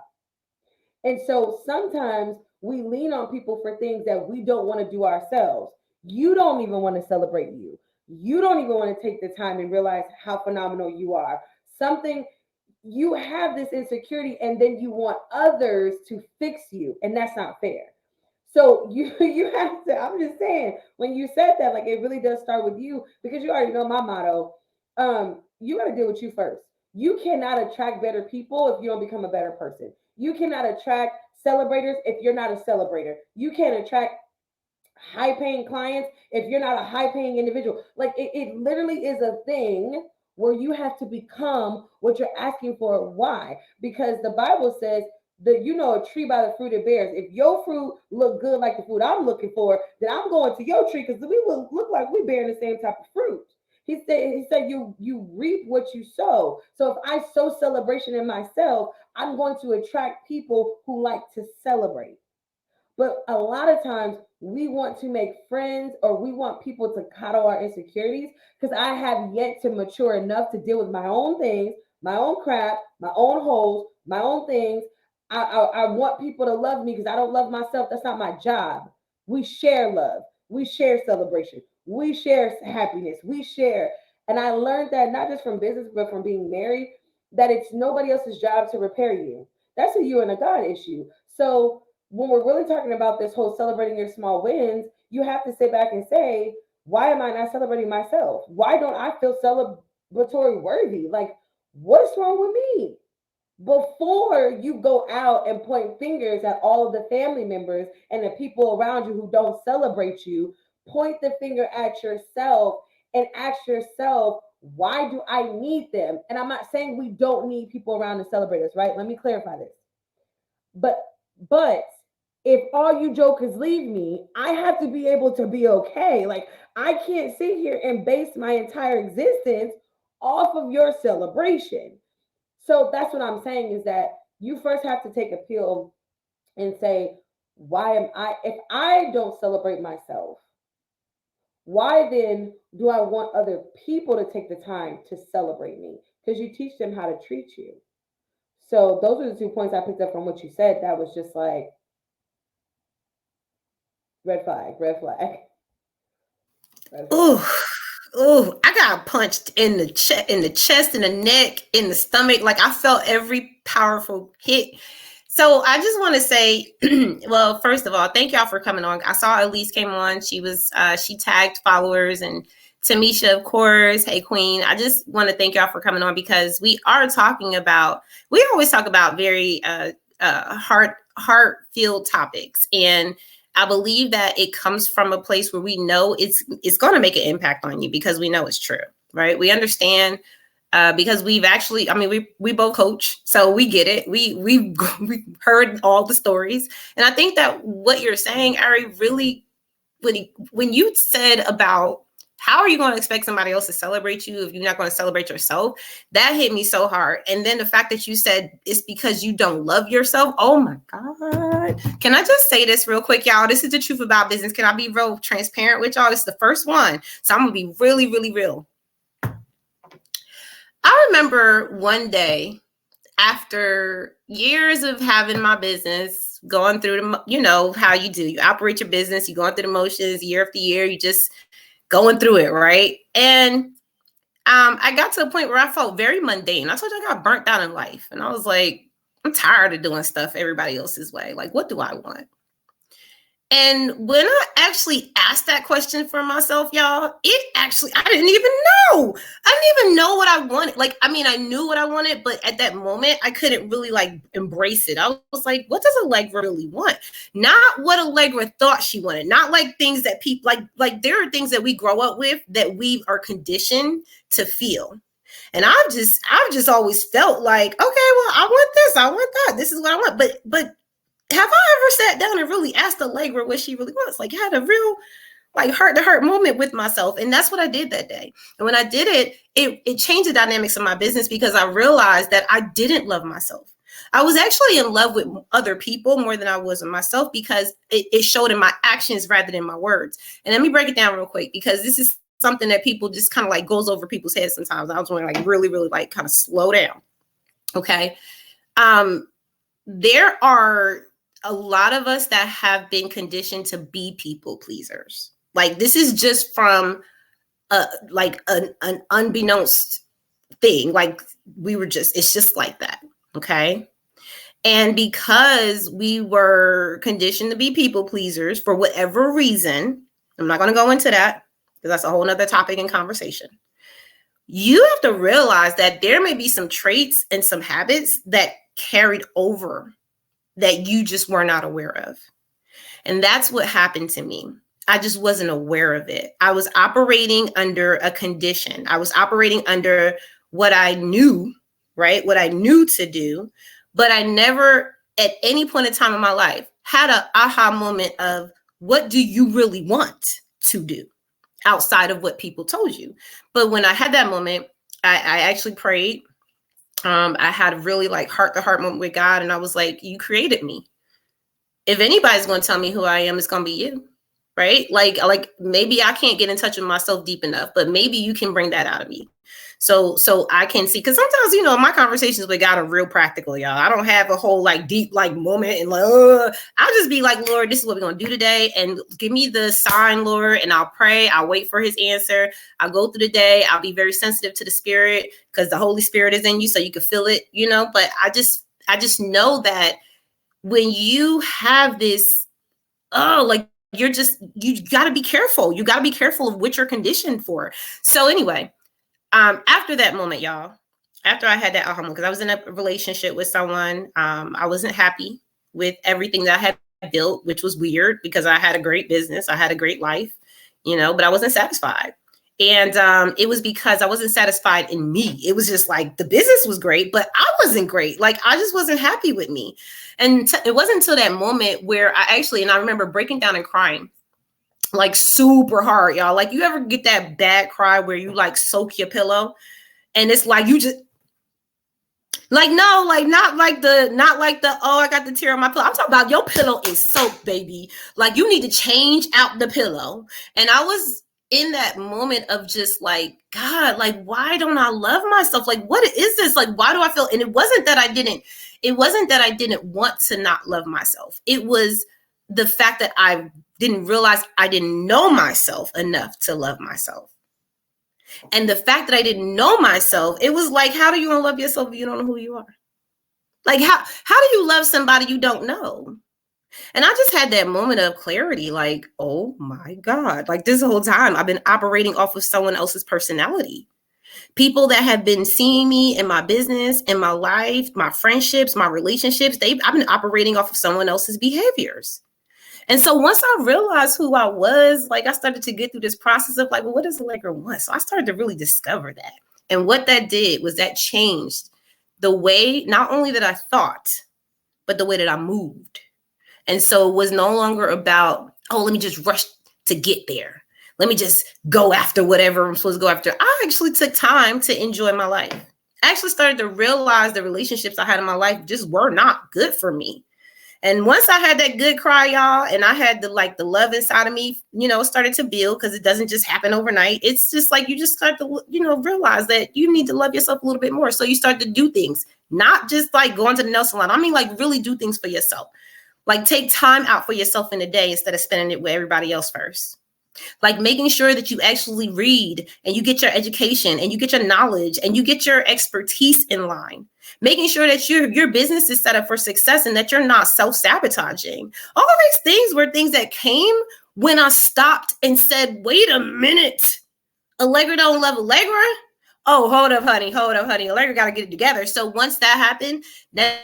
And so sometimes we lean on people for things that we don't want to do ourselves. You don't even want to celebrate you. You don't even want to take the time and realize how phenomenal you are. Something you have this insecurity and then you want others to fix you, and that's not fair. So you have to, I'm just saying, when you said that, like it really does start with you because you already know my motto. You got to deal with you first. You cannot attract better people if you don't become a better person. You cannot attract celebrators if you're not a celebrator. You can't attract high paying clients if you're not a high paying individual. Like it literally is a thing where you have to become what you're asking for. Why? Because the Bible says that a tree by the fruit it bears. If your fruit look good like the fruit I'm looking for, then I'm going to your tree because we will look like we're bearing the same type of fruit. He said you reap what you sow. So if I sow celebration in myself, I'm going to attract people who like to celebrate. But a lot of times we want to make friends or we want people to coddle our insecurities because I have yet to mature enough to deal with my own things, my own crap, my own holes, my own things. I want people to love me because I don't love myself. That's not my job. We share love. We share celebration. We share happiness. We share. And I learned that not just from business, but from being married, that it's nobody else's job to repair you. That's a you and a God issue. So when we're really talking about this whole celebrating your small wins, you have to sit back and say, why am I not celebrating myself? Why don't I feel celebratory worthy? Like, what's wrong with me? Before you go out and point fingers at all of the family members and the people around you who don't celebrate you, point the finger at yourself and ask yourself, why do I need them? And I'm not saying we don't need people around to celebrate us, right? Let me clarify this. But but if all you jokers leave me, I have to be able to be okay. Like I can't sit here and base my entire existence off of your celebration. So that's what I'm saying is that you first have to take a pill and say, why am I, if I don't celebrate myself, why then do I want other people to take the time to celebrate me? Because you teach them how to treat you. So those are the 2 points I picked up from what you said. That was just like red flag, red flag, red flag. Ooh, ooh, I got punched in the chest, in the neck, in the stomach. Like I felt every powerful hit. So I just want to say, well, first of all, thank y'all for coming on. I saw Elise came on. She tagged followers, and Tamisha, of course. Hey, Queen. I just want to thank y'all for coming on because we always talk about very heart-filled topics, and I believe that it comes from a place where we know it's going to make an impact on you because we know it's true, right? We understand because we've actually, I mean, we both coach, so we get it. We heard all the stories, and I think that what you're saying, Ari, really, when you said about how are you going to expect somebody else to celebrate you if you're not going to celebrate yourself, that hit me so hard. And then the fact that you said it's because you don't love yourself. Oh my God. Can I just say this real quick, y'all? This is the truth about business. Can I be real transparent with y'all? This is the first one. So I'm going to be really, really real. I remember one day after years of having my business, going through the, you know, how you do, you operate your business, you going through the motions year after year, you just going through it, right? And I got to a point where I felt very mundane. I told you I got burnt out in life. And I was like, I'm tired of doing stuff everybody else's way. Like, what do I want? And when I actually asked that question for myself, y'all, I didn't even know. I didn't even know what I wanted. Like, I mean, I knew what I wanted, but at that moment, I couldn't really like embrace it. I was like, what does Allegra really want? Not what Allegra thought she wanted. Not like things that people like there are things that we grow up with that we are conditioned to feel. And I've just always felt like, okay, well, I want this, I want that. This is what I want. But have I ever sat down and really asked Allegra what she really wants? Like, had a real like heart to heart moment with myself. And that's what I did that day. And when I did it, it changed the dynamics of my business because I realized that I didn't love myself. I was actually in love with other people more than I was with myself because it showed in my actions rather than my words. And let me break it down real quick because this is something that people just kind of like goes over people's heads sometimes. I was going to like really, really like kind of slow down. Okay. There are a lot of us that have been conditioned to be people pleasers. Like this is just from an unbeknownst thing. Like it's just like that. Okay. And because we were conditioned to be people pleasers for whatever reason, I'm not going to go into that because that's a whole nother topic in conversation. You have to realize that there may be some traits and some habits that carried over that you just were not aware of. And that's what happened to me. I just wasn't aware of it. I was operating under a condition. I was operating under what I knew, right? What I knew to do, but I never at any point in time in my life had an aha moment of what do you really want to do? outside of what people told you. But when I had that moment, I actually prayed. I had a really like heart to heart moment with God, and I was like, you created me. If anybody's going to tell me who I am, it's going to be you. Right? Like maybe I can't get in touch with myself deep enough, but maybe you can bring that out of me. So I can see, because sometimes, my conversations with God are real practical, y'all. I don't have a whole like deep like moment and like, I'll just be like, Lord, this is what we're going to do today. And give me the sign, Lord. And I'll pray. I'll wait for his answer. I'll go through the day. I'll be very sensitive to the Spirit, because the Holy Spirit is in you, so you can feel it, but I just know that when you have this, like, you got to be careful. You got to be careful of what you're conditioned for. So anyway, after that moment, y'all, after I had that aha moment, because I was in a relationship with someone, I wasn't happy with everything that I had built, which was weird because I had a great business. I had a great life, but I wasn't satisfied. And it was because I wasn't satisfied in me. It was just like the business was great, but I wasn't great. Like I just wasn't happy with me. And it wasn't until that moment where I remember breaking down and crying like super hard, y'all. Like you ever get that bad cry where you like soak your pillow and it's like you just like, no, like not like the, oh, I got the tear on my pillow. I'm talking about your pillow is soaked, baby. Like you need to change out the pillow. And I was in that moment of just like, God, like, why don't I love myself? Like, what is this? Like, why do I feel? And it wasn't that I didn't want to not love myself. It was the fact that I didn't realize I didn't know myself enough to love myself. And the fact that I didn't know myself, it was like, how do you want to love yourself if you don't know who you are? Like, how do you love somebody you don't know? And I just had that moment of clarity, like, oh my God, like this whole time I've been operating off of someone else's personality. People that have been seeing me in my business, in my life, my friendships, my relationships, I've been operating off of someone else's behaviors. And so once I realized who I was, like I started to get through this process of like, well, what does Allegra want? So I started to really discover that. And what that did was that changed the way, not only that I thought, but the way that I moved. And so it was no longer about, oh, let me just rush to get there. Let me just go after whatever I'm supposed to go after. I actually took time to enjoy my life. I actually started to realize the relationships I had in my life just were not good for me. And once I had that good cry, y'all, and I had the love inside of me, started to build, because it doesn't just happen overnight. It's just like you just start to, realize that you need to love yourself a little bit more. So you start to do things, not just like going to the nail salon. I mean, like really do things for yourself. Like take time out for yourself in a day instead of spending it with everybody else first. Like making sure that you actually read and you get your education and you get your knowledge and you get your expertise in line. Making sure that your business is set up for success and that you're not self-sabotaging. All of these things were things that came when I stopped and said, wait a minute, Allegra don't love Allegra? Oh, hold up, honey. Allegra got to get it together. So once that happened, that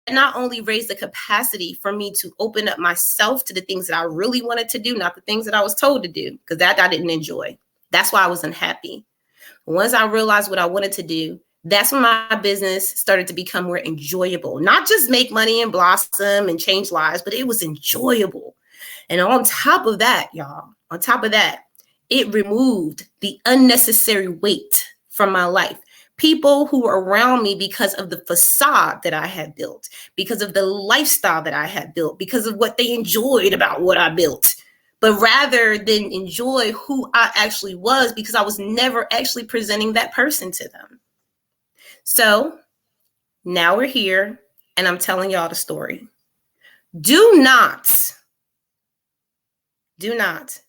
not only raised the capacity for me to open up myself to the things that I really wanted to do, not the things that I was told to do, because that I didn't enjoy. That's why I was unhappy. Once I realized what I wanted to do, that's when my business started to become more enjoyable. Not just make money and blossom and change lives, but it was enjoyable. And on top of that, y'all, it removed the unnecessary weight from my life. People who were around me because of the facade that I had built, because of the lifestyle that I had built, because of what they enjoyed about what I built, but rather than enjoy who I actually was, because I was never actually presenting that person to them. So now we're here and I'm telling y'all the story. Do not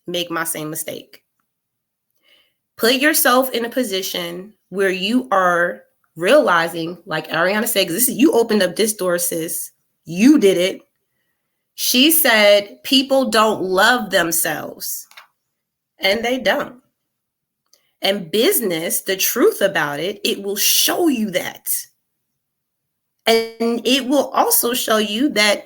make my same mistake. Put yourself in a position where you are realizing, like Ariana said, because you opened up this door, sis. You did it. She said people don't love themselves, and they don't. And business, the truth about it, it will show you that. And it will also show you that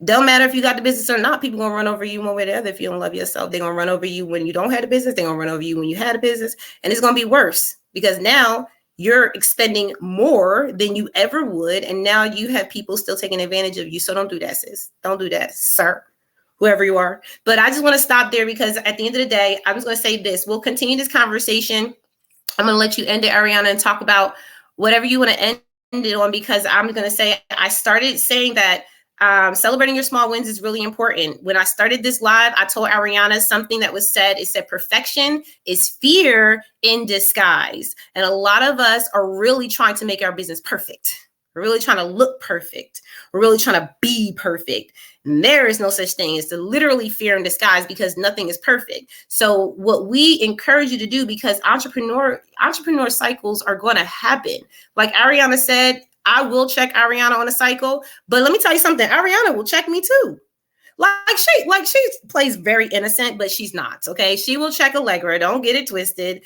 don't matter if you got the business or not, people gonna run over you one way or the other. If you don't love yourself, they're gonna run over you when you don't have a business. They're gonna run over you when you had a business. And it's gonna be worse because now you're expending more than you ever would. And now you have people still taking advantage of you. So don't do that, sis. Don't do that, sir. whoever you are. But I just want to stop there because at the end of the day, I'm just going to say this. We'll continue this conversation. I'm going to let you end it, Ariana, and talk about whatever you want to end it on, because I'm going to say I started saying that celebrating your small wins is really important. When I started this live, I told Ariana something that was said. It said perfection is fear in disguise. And a lot of us are really trying to make our business perfect. We're really trying to look perfect. We're really trying to be perfect. And there is no such thing as literally fear in disguise, because nothing is perfect. So what we encourage you to do, because entrepreneur cycles are going to happen. Like Ariana said, I will check Ariana on a cycle, but let me tell you something. Ariana will check me too. She plays very innocent, but she's not. Okay, she will check Allegra. Don't get it twisted.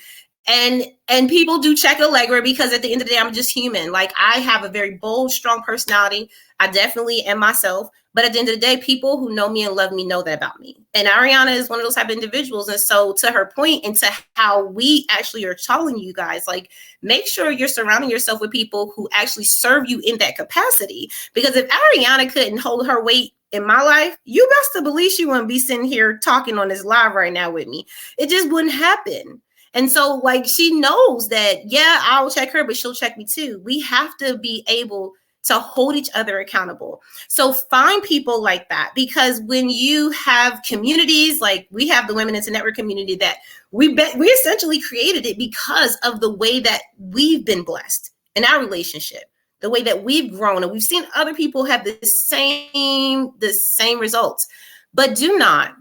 And people do check Allegra, because at the end of the day, I'm just human. Like, I have a very bold, strong personality. I definitely am myself. But at the end of the day, people who know me and love me know that about me. And Ariana is one of those type of individuals. And so, to her point, and to how we actually are telling you guys, like, make sure you're surrounding yourself with people who actually serve you in that capacity. Because if Ariana couldn't hold her weight in my life, you best to believe she wouldn't be sitting here talking on this live right now with me. It just wouldn't happen. And so, like, she knows that, yeah, I'll check her, but she'll check me too. We have to be able to hold each other accountable. So find people like that, because when you have communities, like we have the Women into Network community, that we essentially created it because of the way that we've been blessed in our relationship, the way that we've grown, and we've seen other people have the same results. But do not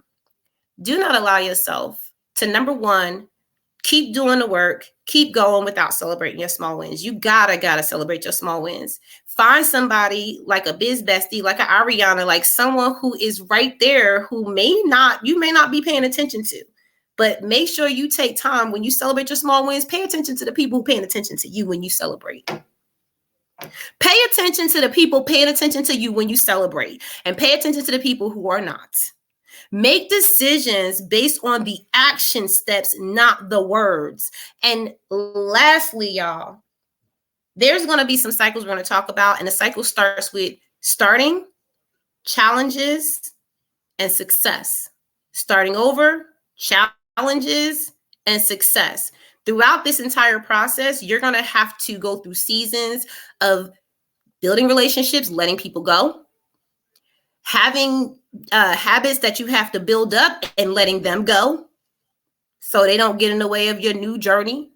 allow yourself to, number one, keep doing the work, keep going without celebrating your small wins. You gotta celebrate your small wins. Find somebody like a biz bestie, like an Ariana, like someone who is right there, who you may not be paying attention to. But make sure you take time when you celebrate your small wins. Pay attention to the people who are paying attention to you when you celebrate. Pay attention to the people paying attention to you when you celebrate, and pay attention to the people who are not. Make decisions based on the action steps, not the words. And lastly, y'all, there's going to be some cycles we're going to talk about. And the cycle starts with starting, challenges, and success. Starting over, challenges, and success. Throughout this entire process, you're going to have to go through seasons of building relationships, letting people go, having habits that you have to build up and letting them go so they don't get in the way of your new journey.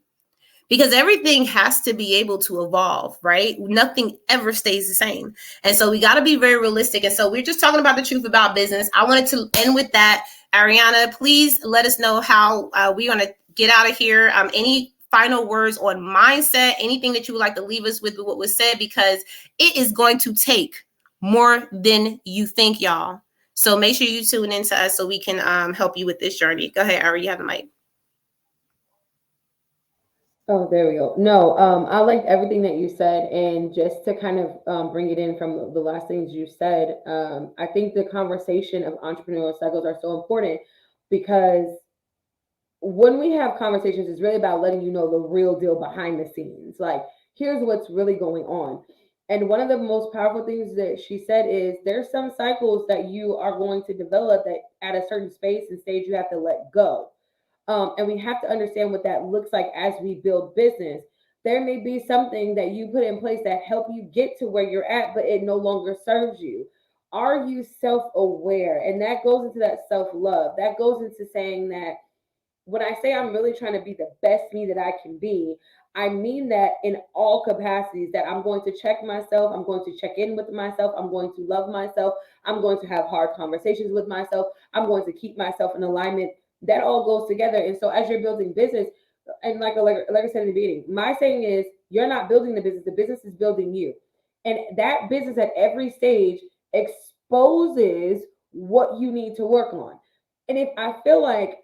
Because everything has to be able to evolve, right? Nothing ever stays the same. And so we got to be very realistic. And so we're just talking about the truth about business. I wanted to end with that. Ariana, please let us know how we're going to get out of here. Any final words on mindset, anything that you would like to leave us with what was said, because it is going to take more than you think, y'all. So make sure you tune in to us so we can help you with this journey. Go ahead, Ari, you have the mic. Oh, there we go. No, I liked everything that you said, and just to kind of bring it in from the last things you said, I think the conversation of entrepreneurial cycles are so important, because when we have conversations, it's really about letting you know the real deal behind the scenes. Like, here's what's really going on. And one of the most powerful things that she said is there's some cycles that you are going to develop that at a certain space and stage you have to let go. And we have to understand what that looks like as we build business. There may be something that you put in place that help you get to where you're at, but it no longer serves you. Are you self-aware? And that goes into that self-love. That goes into saying that when I say I'm really trying to be the best me that I can be, I mean that in all capacities, that I'm going to check myself, I'm going to check in with myself, I'm going to love myself, I'm going to have hard conversations with myself, I'm going to keep myself in alignment. That all goes together. And so as you're building business, and like I said in the beginning, my saying is you're not building the business is building you. And that business at every stage exposes what you need to work on. And if I feel like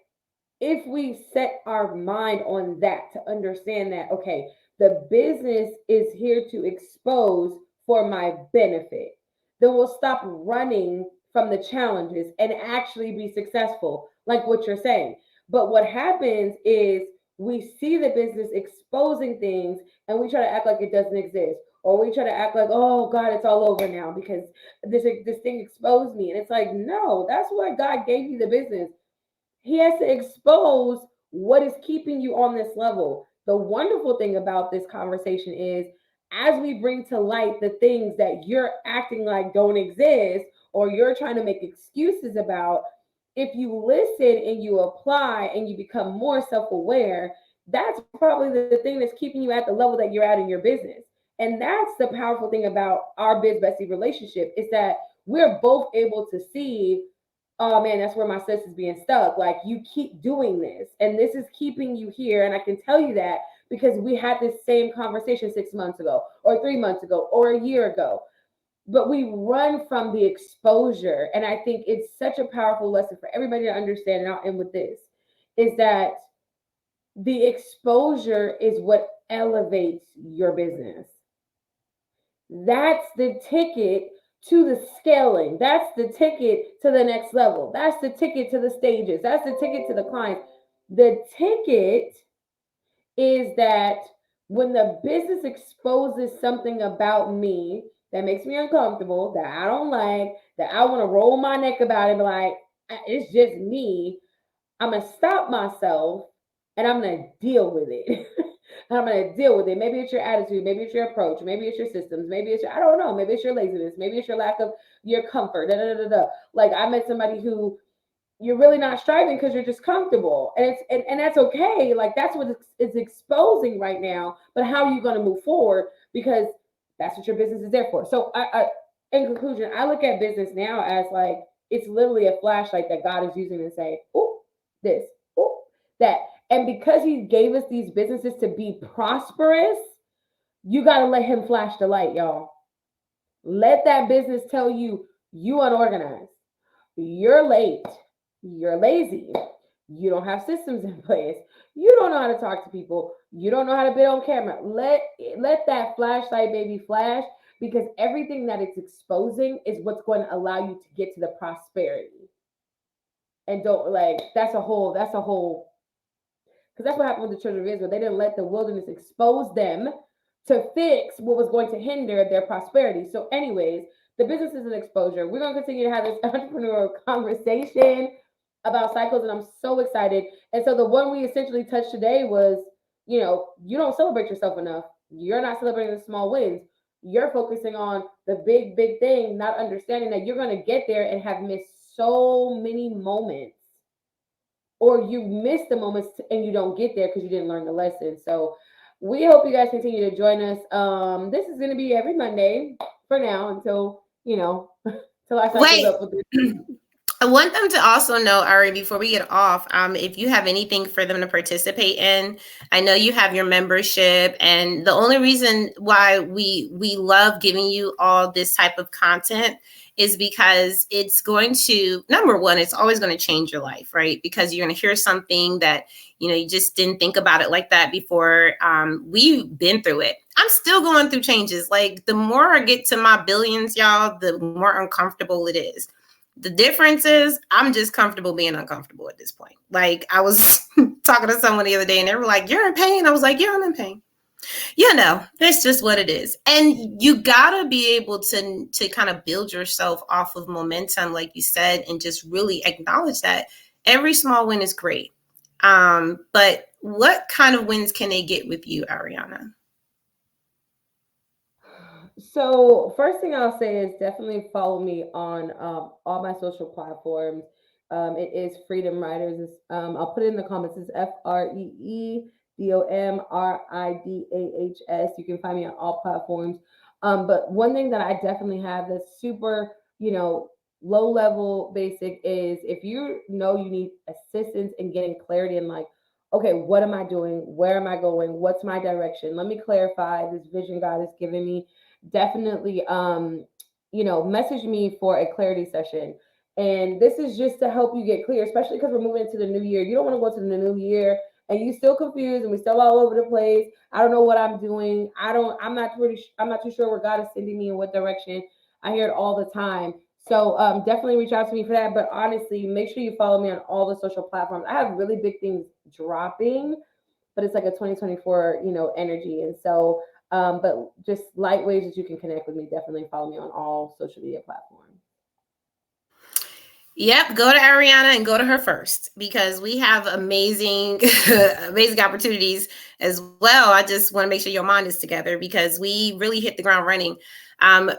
if we set our mind on that, to understand that, okay, the business is here to expose for my benefit, then we'll stop running from the challenges and actually be successful, like what you're saying. But what happens is we see the business exposing things and we try to act like it doesn't exist. or we try to act like, oh God, it's all over now because this thing exposed me. And it's like, no, that's why God gave you the business. He has to expose what is keeping you on this level. The wonderful thing about this conversation is as we bring to light the things that you're acting like don't exist or you're trying to make excuses about, if you listen and you apply and you become more self aware, that's probably the thing that's keeping you at the level that you're at in your business. And that's the powerful thing about our biz bestie relationship is that we're both able to see, oh man, that's where my sis is being stuck. Like, you keep doing this, and this is keeping you here. And I can tell you that because we had this same conversation 6 months ago, or 3 months ago, or a year ago. But we run from the exposure. And I think it's such a powerful lesson for everybody to understand. And I'll end with this is that the exposure is what elevates your business. That's the ticket to the scaling. That's the ticket to the next level. That's the ticket to the stages. That's the ticket to the clients. The ticket is that when the business exposes something about me that makes me uncomfortable, that I don't like, that I want to roll my neck about it, be like, it's just me. I'm gonna stop myself and I'm gonna deal with it. I'm gonna deal with it. Maybe it's your attitude, maybe it's your approach, maybe it's your systems, maybe it's your, I don't know, maybe it's your laziness, maybe it's your lack of your comfort. Da, da, da, da. Like, I met somebody who, you're really not striving because you're just comfortable, and and that's okay. Like, that's what it's exposing right now. But how are you going to move forward? Because that's what your business is there for. So in conclusion, I look at business now as like it's literally a flashlight that God is using to say, oh, this, oh, that. And because He gave us these businesses to be prosperous, you got to let Him flash the light, y'all. Let that business tell you you unorganized, you're late, you're lazy, you don't have systems in place, you don't know how to talk to people, you don't know how to be on camera. Let that flashlight baby flash, because everything that it's exposing is what's going to allow you to get to the prosperity. And don't, like, that's a whole because that's what happened with the children of Israel. They didn't let the wilderness expose them to fix what was going to hinder their prosperity. So, anyways, the business is an exposure. We're going to continue to have this entrepreneurial conversation about cycles, and I'm so excited. And so, the one we essentially touched today was, you don't celebrate yourself enough. You're not celebrating the small wins. You're focusing on the big, big thing, not understanding that you're going to get there and have missed so many moments, or you miss the moments and you don't get there because you didn't learn the lesson. So we hope you guys continue to join us. This is going to be every Monday for now until till our cycle's Wait, up with this. I want them to also know, Ari, before we get off, if you have anything for them to participate in. I know you have your membership, and the only reason why we love giving you all this type of content is because it's going to, number one, it's always going to change your life, right? Because you're going to hear something that you just didn't think about it like that before. We've been through it. I'm still going through changes. Like, the more I get to my billions, y'all, the more uncomfortable it is. The difference is I'm just comfortable being uncomfortable at this point. Like, I was talking to someone the other day and they were like, "You're in pain." I was like, "Yeah, I'm in pain." That's just what it is. And you gotta be able to kind of build yourself off of momentum, like you said, and just really acknowledge that every small win is great. But what kind of wins can they get with you, Ariana? So first thing I'll say is definitely follow me on all my social platforms. It is Freedom Riders. I'll put it in the comments. It's FreedomRidahs. You can find me on all platforms. But one thing that I definitely have that's super, low level basic is if you know you need assistance in getting clarity and like, okay, what am I doing? Where am I going? What's my direction? Let me clarify this vision God has given me. Definitely message me for a clarity session. And this is just to help you get clear, especially because we're moving into the new year. You don't want to go to the new year and you still confused and we still all over the place. I don't know what I'm doing. I'm not too sure where God is sending me in what direction. I hear it all the time. So definitely reach out to me for that. But honestly, make sure you follow me on all the social platforms. I have really big things dropping, but it's like a 2024, energy. And so But just light ways that you can connect with me. Definitely follow me on all social media platforms. Yep, go to Ariana and go to her first because we have amazing, amazing opportunities as well. I just want to make sure your mind is together because we really hit the ground running. I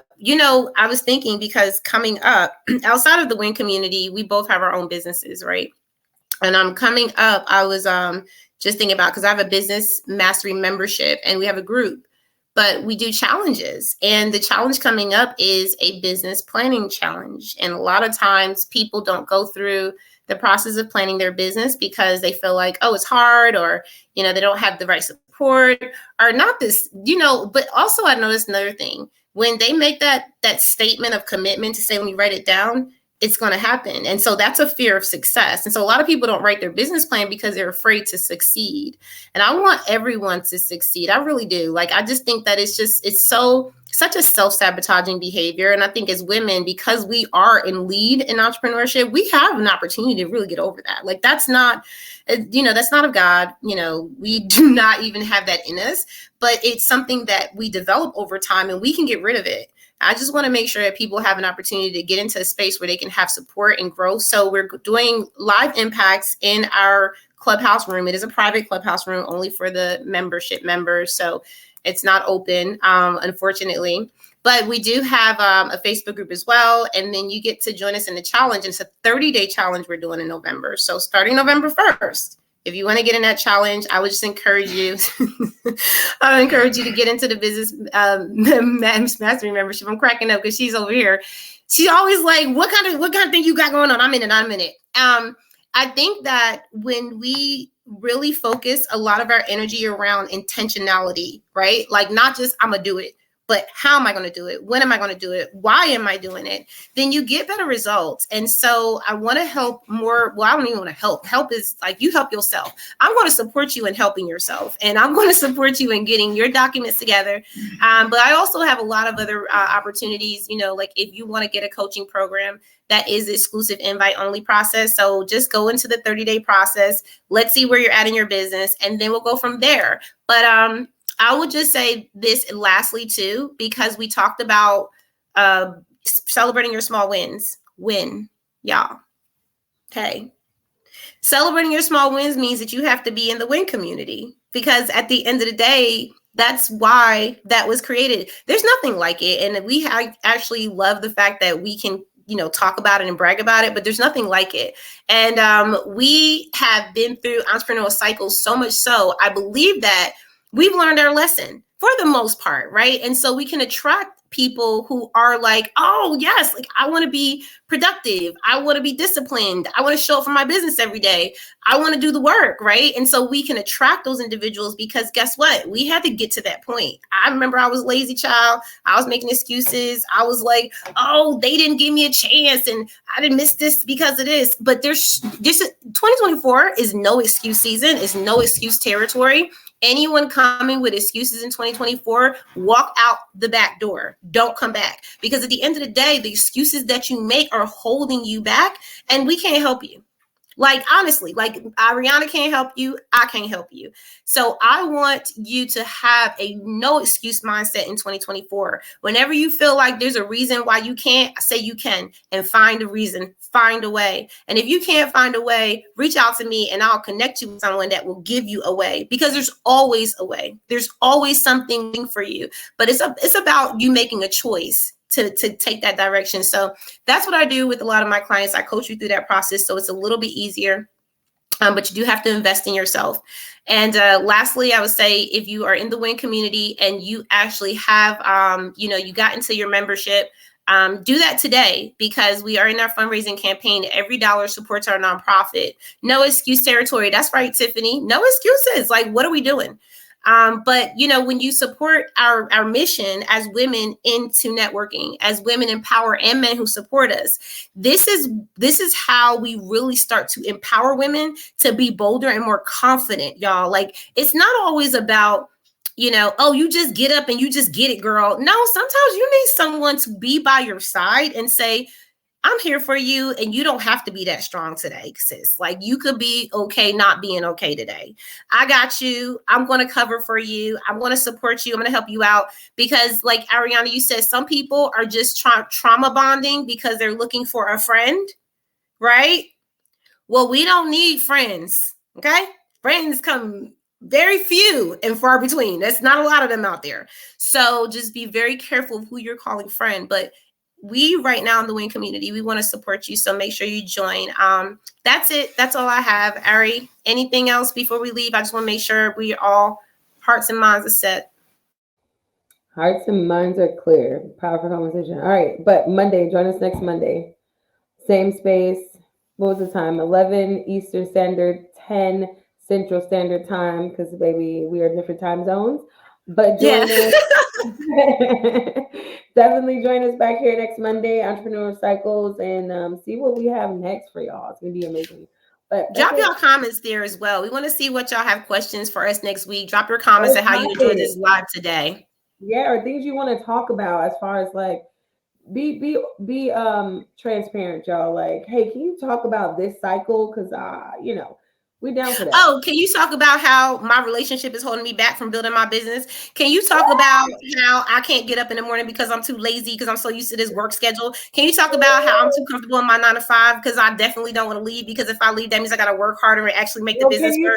was thinking because coming up outside of the WIN community, we both have our own businesses, right? And I'm coming up. I was just thinking about because I have a business mastery membership and we have a group, but we do challenges. And the challenge coming up is a business planning challenge. And a lot of times people don't go through the process of planning their business because they feel like, oh, it's hard, or, they don't have the right support or not this, but also I noticed another thing. When they make that statement of commitment to say, when you write it down, it's going to happen. And so that's a fear of success. And so a lot of people don't write their business plan because they're afraid to succeed. And I want everyone to succeed. I really do. Like, I just think that it's such a self-sabotaging behavior. And I think as women, because we are in lead in entrepreneurship, we have an opportunity to really get over that. Like, that's not of God. We do not even have that in us, but it's something that we develop over time and we can get rid of it. I just want to make sure that people have an opportunity to get into a space where they can have support and growth. So we're doing live impacts in our clubhouse room. It is a private clubhouse room only for the membership members. So it's not open, unfortunately. But we do have a Facebook group as well. And then you get to join us in the challenge. It's a 30-day challenge we're doing in November. So starting November 1st, if you want to get in that challenge, I would just encourage you. I would encourage you to get into the business mastery membership. I'm cracking up because she's over here. She's always like, "What kind of thing you got going on?" I'm in it. I think that when we really focus a lot of our energy around intentionality, right? Like, not just I'm gonna do it, but how am I going to do it? When am I going to do it? Why am I doing it? Then you get better results. And so I want to help more. Well, I don't even want to help. Help is like you help yourself. I'm going to support you in helping yourself. And I'm going to support you in getting your documents together. But I also have a lot of other opportunities, like if you want to get a coaching program, that is exclusive invite only process. So just go into the 30-day process. Let's see where you're at in your business. And then we'll go from there. But I would just say this lastly, too, because we talked about celebrating your small wins. Win, y'all. Okay. Celebrating your small wins means that you have to be in the WIN community, because at the end of the day, that's why that was created. There's nothing like it. And we actually love the fact that we can talk about it and brag about it, but there's nothing like it. And we have been through entrepreneurial cycles so much so, I believe that we've learned our lesson for the most part, right? And so we can attract people who are like, oh, yes, like I want to be productive. I want to be disciplined. I want to show up for my business every day. I want to do the work, right? And so we can attract those individuals because guess what? We had to get to that point. I remember I was a lazy child. I was making excuses. I was like, oh, they didn't give me a chance and I didn't miss this because of this. But there's this 2024 is no excuse season. It's no excuse territory. Anyone coming with excuses in 2024, walk out the back door. Don't come back. Because at the end of the day, the excuses that you make are holding you back and we can't help you. Like, honestly, like Ariana can't help you. I can't help you. So I want you to have a no excuse mindset in 2024. Whenever you feel like there's a reason why you can't, say you can, and find a reason, find a way. And if you can't find a way, reach out to me and I'll connect you with someone that will give you a way, because there's always a way. There's always something for you, but it's about you making a choice to take that direction. So that's what I do with a lot of my clients. I coach you through that process. So it's a little bit easier, but you do have to invest in yourself. And lastly, I would say if you are in the WIN community and you actually have, you got into your membership, do that today, because we are in our fundraising campaign. Every dollar supports our nonprofit. No excuse territory. That's right, Tiffany. No excuses. Like, what are we doing? But when you support our mission as women into networking, as women in power and men who support us, this is how we really start to empower women to be bolder and more confident, y'all. Like, it's not always about, oh, you just get up and you just get it, girl. No, sometimes you need someone to be by your side and say, I'm here for you, and you don't have to be that strong today, sis. Like, you could be okay not being okay today. I got you. I'm going to cover for you. I'm going to support you. I'm going to help you out because, like Ariana, you said, some people are just trauma bonding because they're looking for a friend, right? Well, we don't need friends, okay? Friends come very few and far between. There's not a lot of them out there. So just be very careful of who you're calling friend. But we right now in the wing community, we want to support you. So make sure you join. That's it. That's all I have. Ari, anything else before we leave? I just want to make sure we all hearts and minds are set. Hearts and minds are clear. Powerful conversation. All right, but Monday, join us next Monday. Same space. What was the time? 11 Eastern Standard, 10 Central Standard Time, because baby, we are different time zones. But Yeah. join us. Definitely join us back here next Monday, Entrepreneur Cycles, and see what we have next for y'all. It's gonna be amazing. But that's Drop it. your comments there as well. We want to see what y'all have questions for us next week. Drop your comments Or and how you enjoyed this topics. live today. Yeah, or things you want to talk about as far as like be transparent, y'all. Like, hey, can you talk about this cycle? Because we down for that. Oh, can you talk about how my relationship is holding me back from building my business? Can you talk about how I can't get up in the morning because I'm too lazy because I'm so used to this work schedule? Can you talk about how I'm too comfortable in my 9 to 5 because I definitely don't want to leave because if I leave, that means I got to work harder and actually make the Well, business work.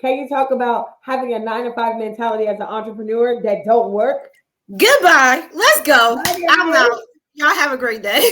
can you talk about having a 9 to 5 mentality as an entrepreneur that don't work? Goodbye. Let's go. Bye, I'm everybody. out. Y'all have a great day.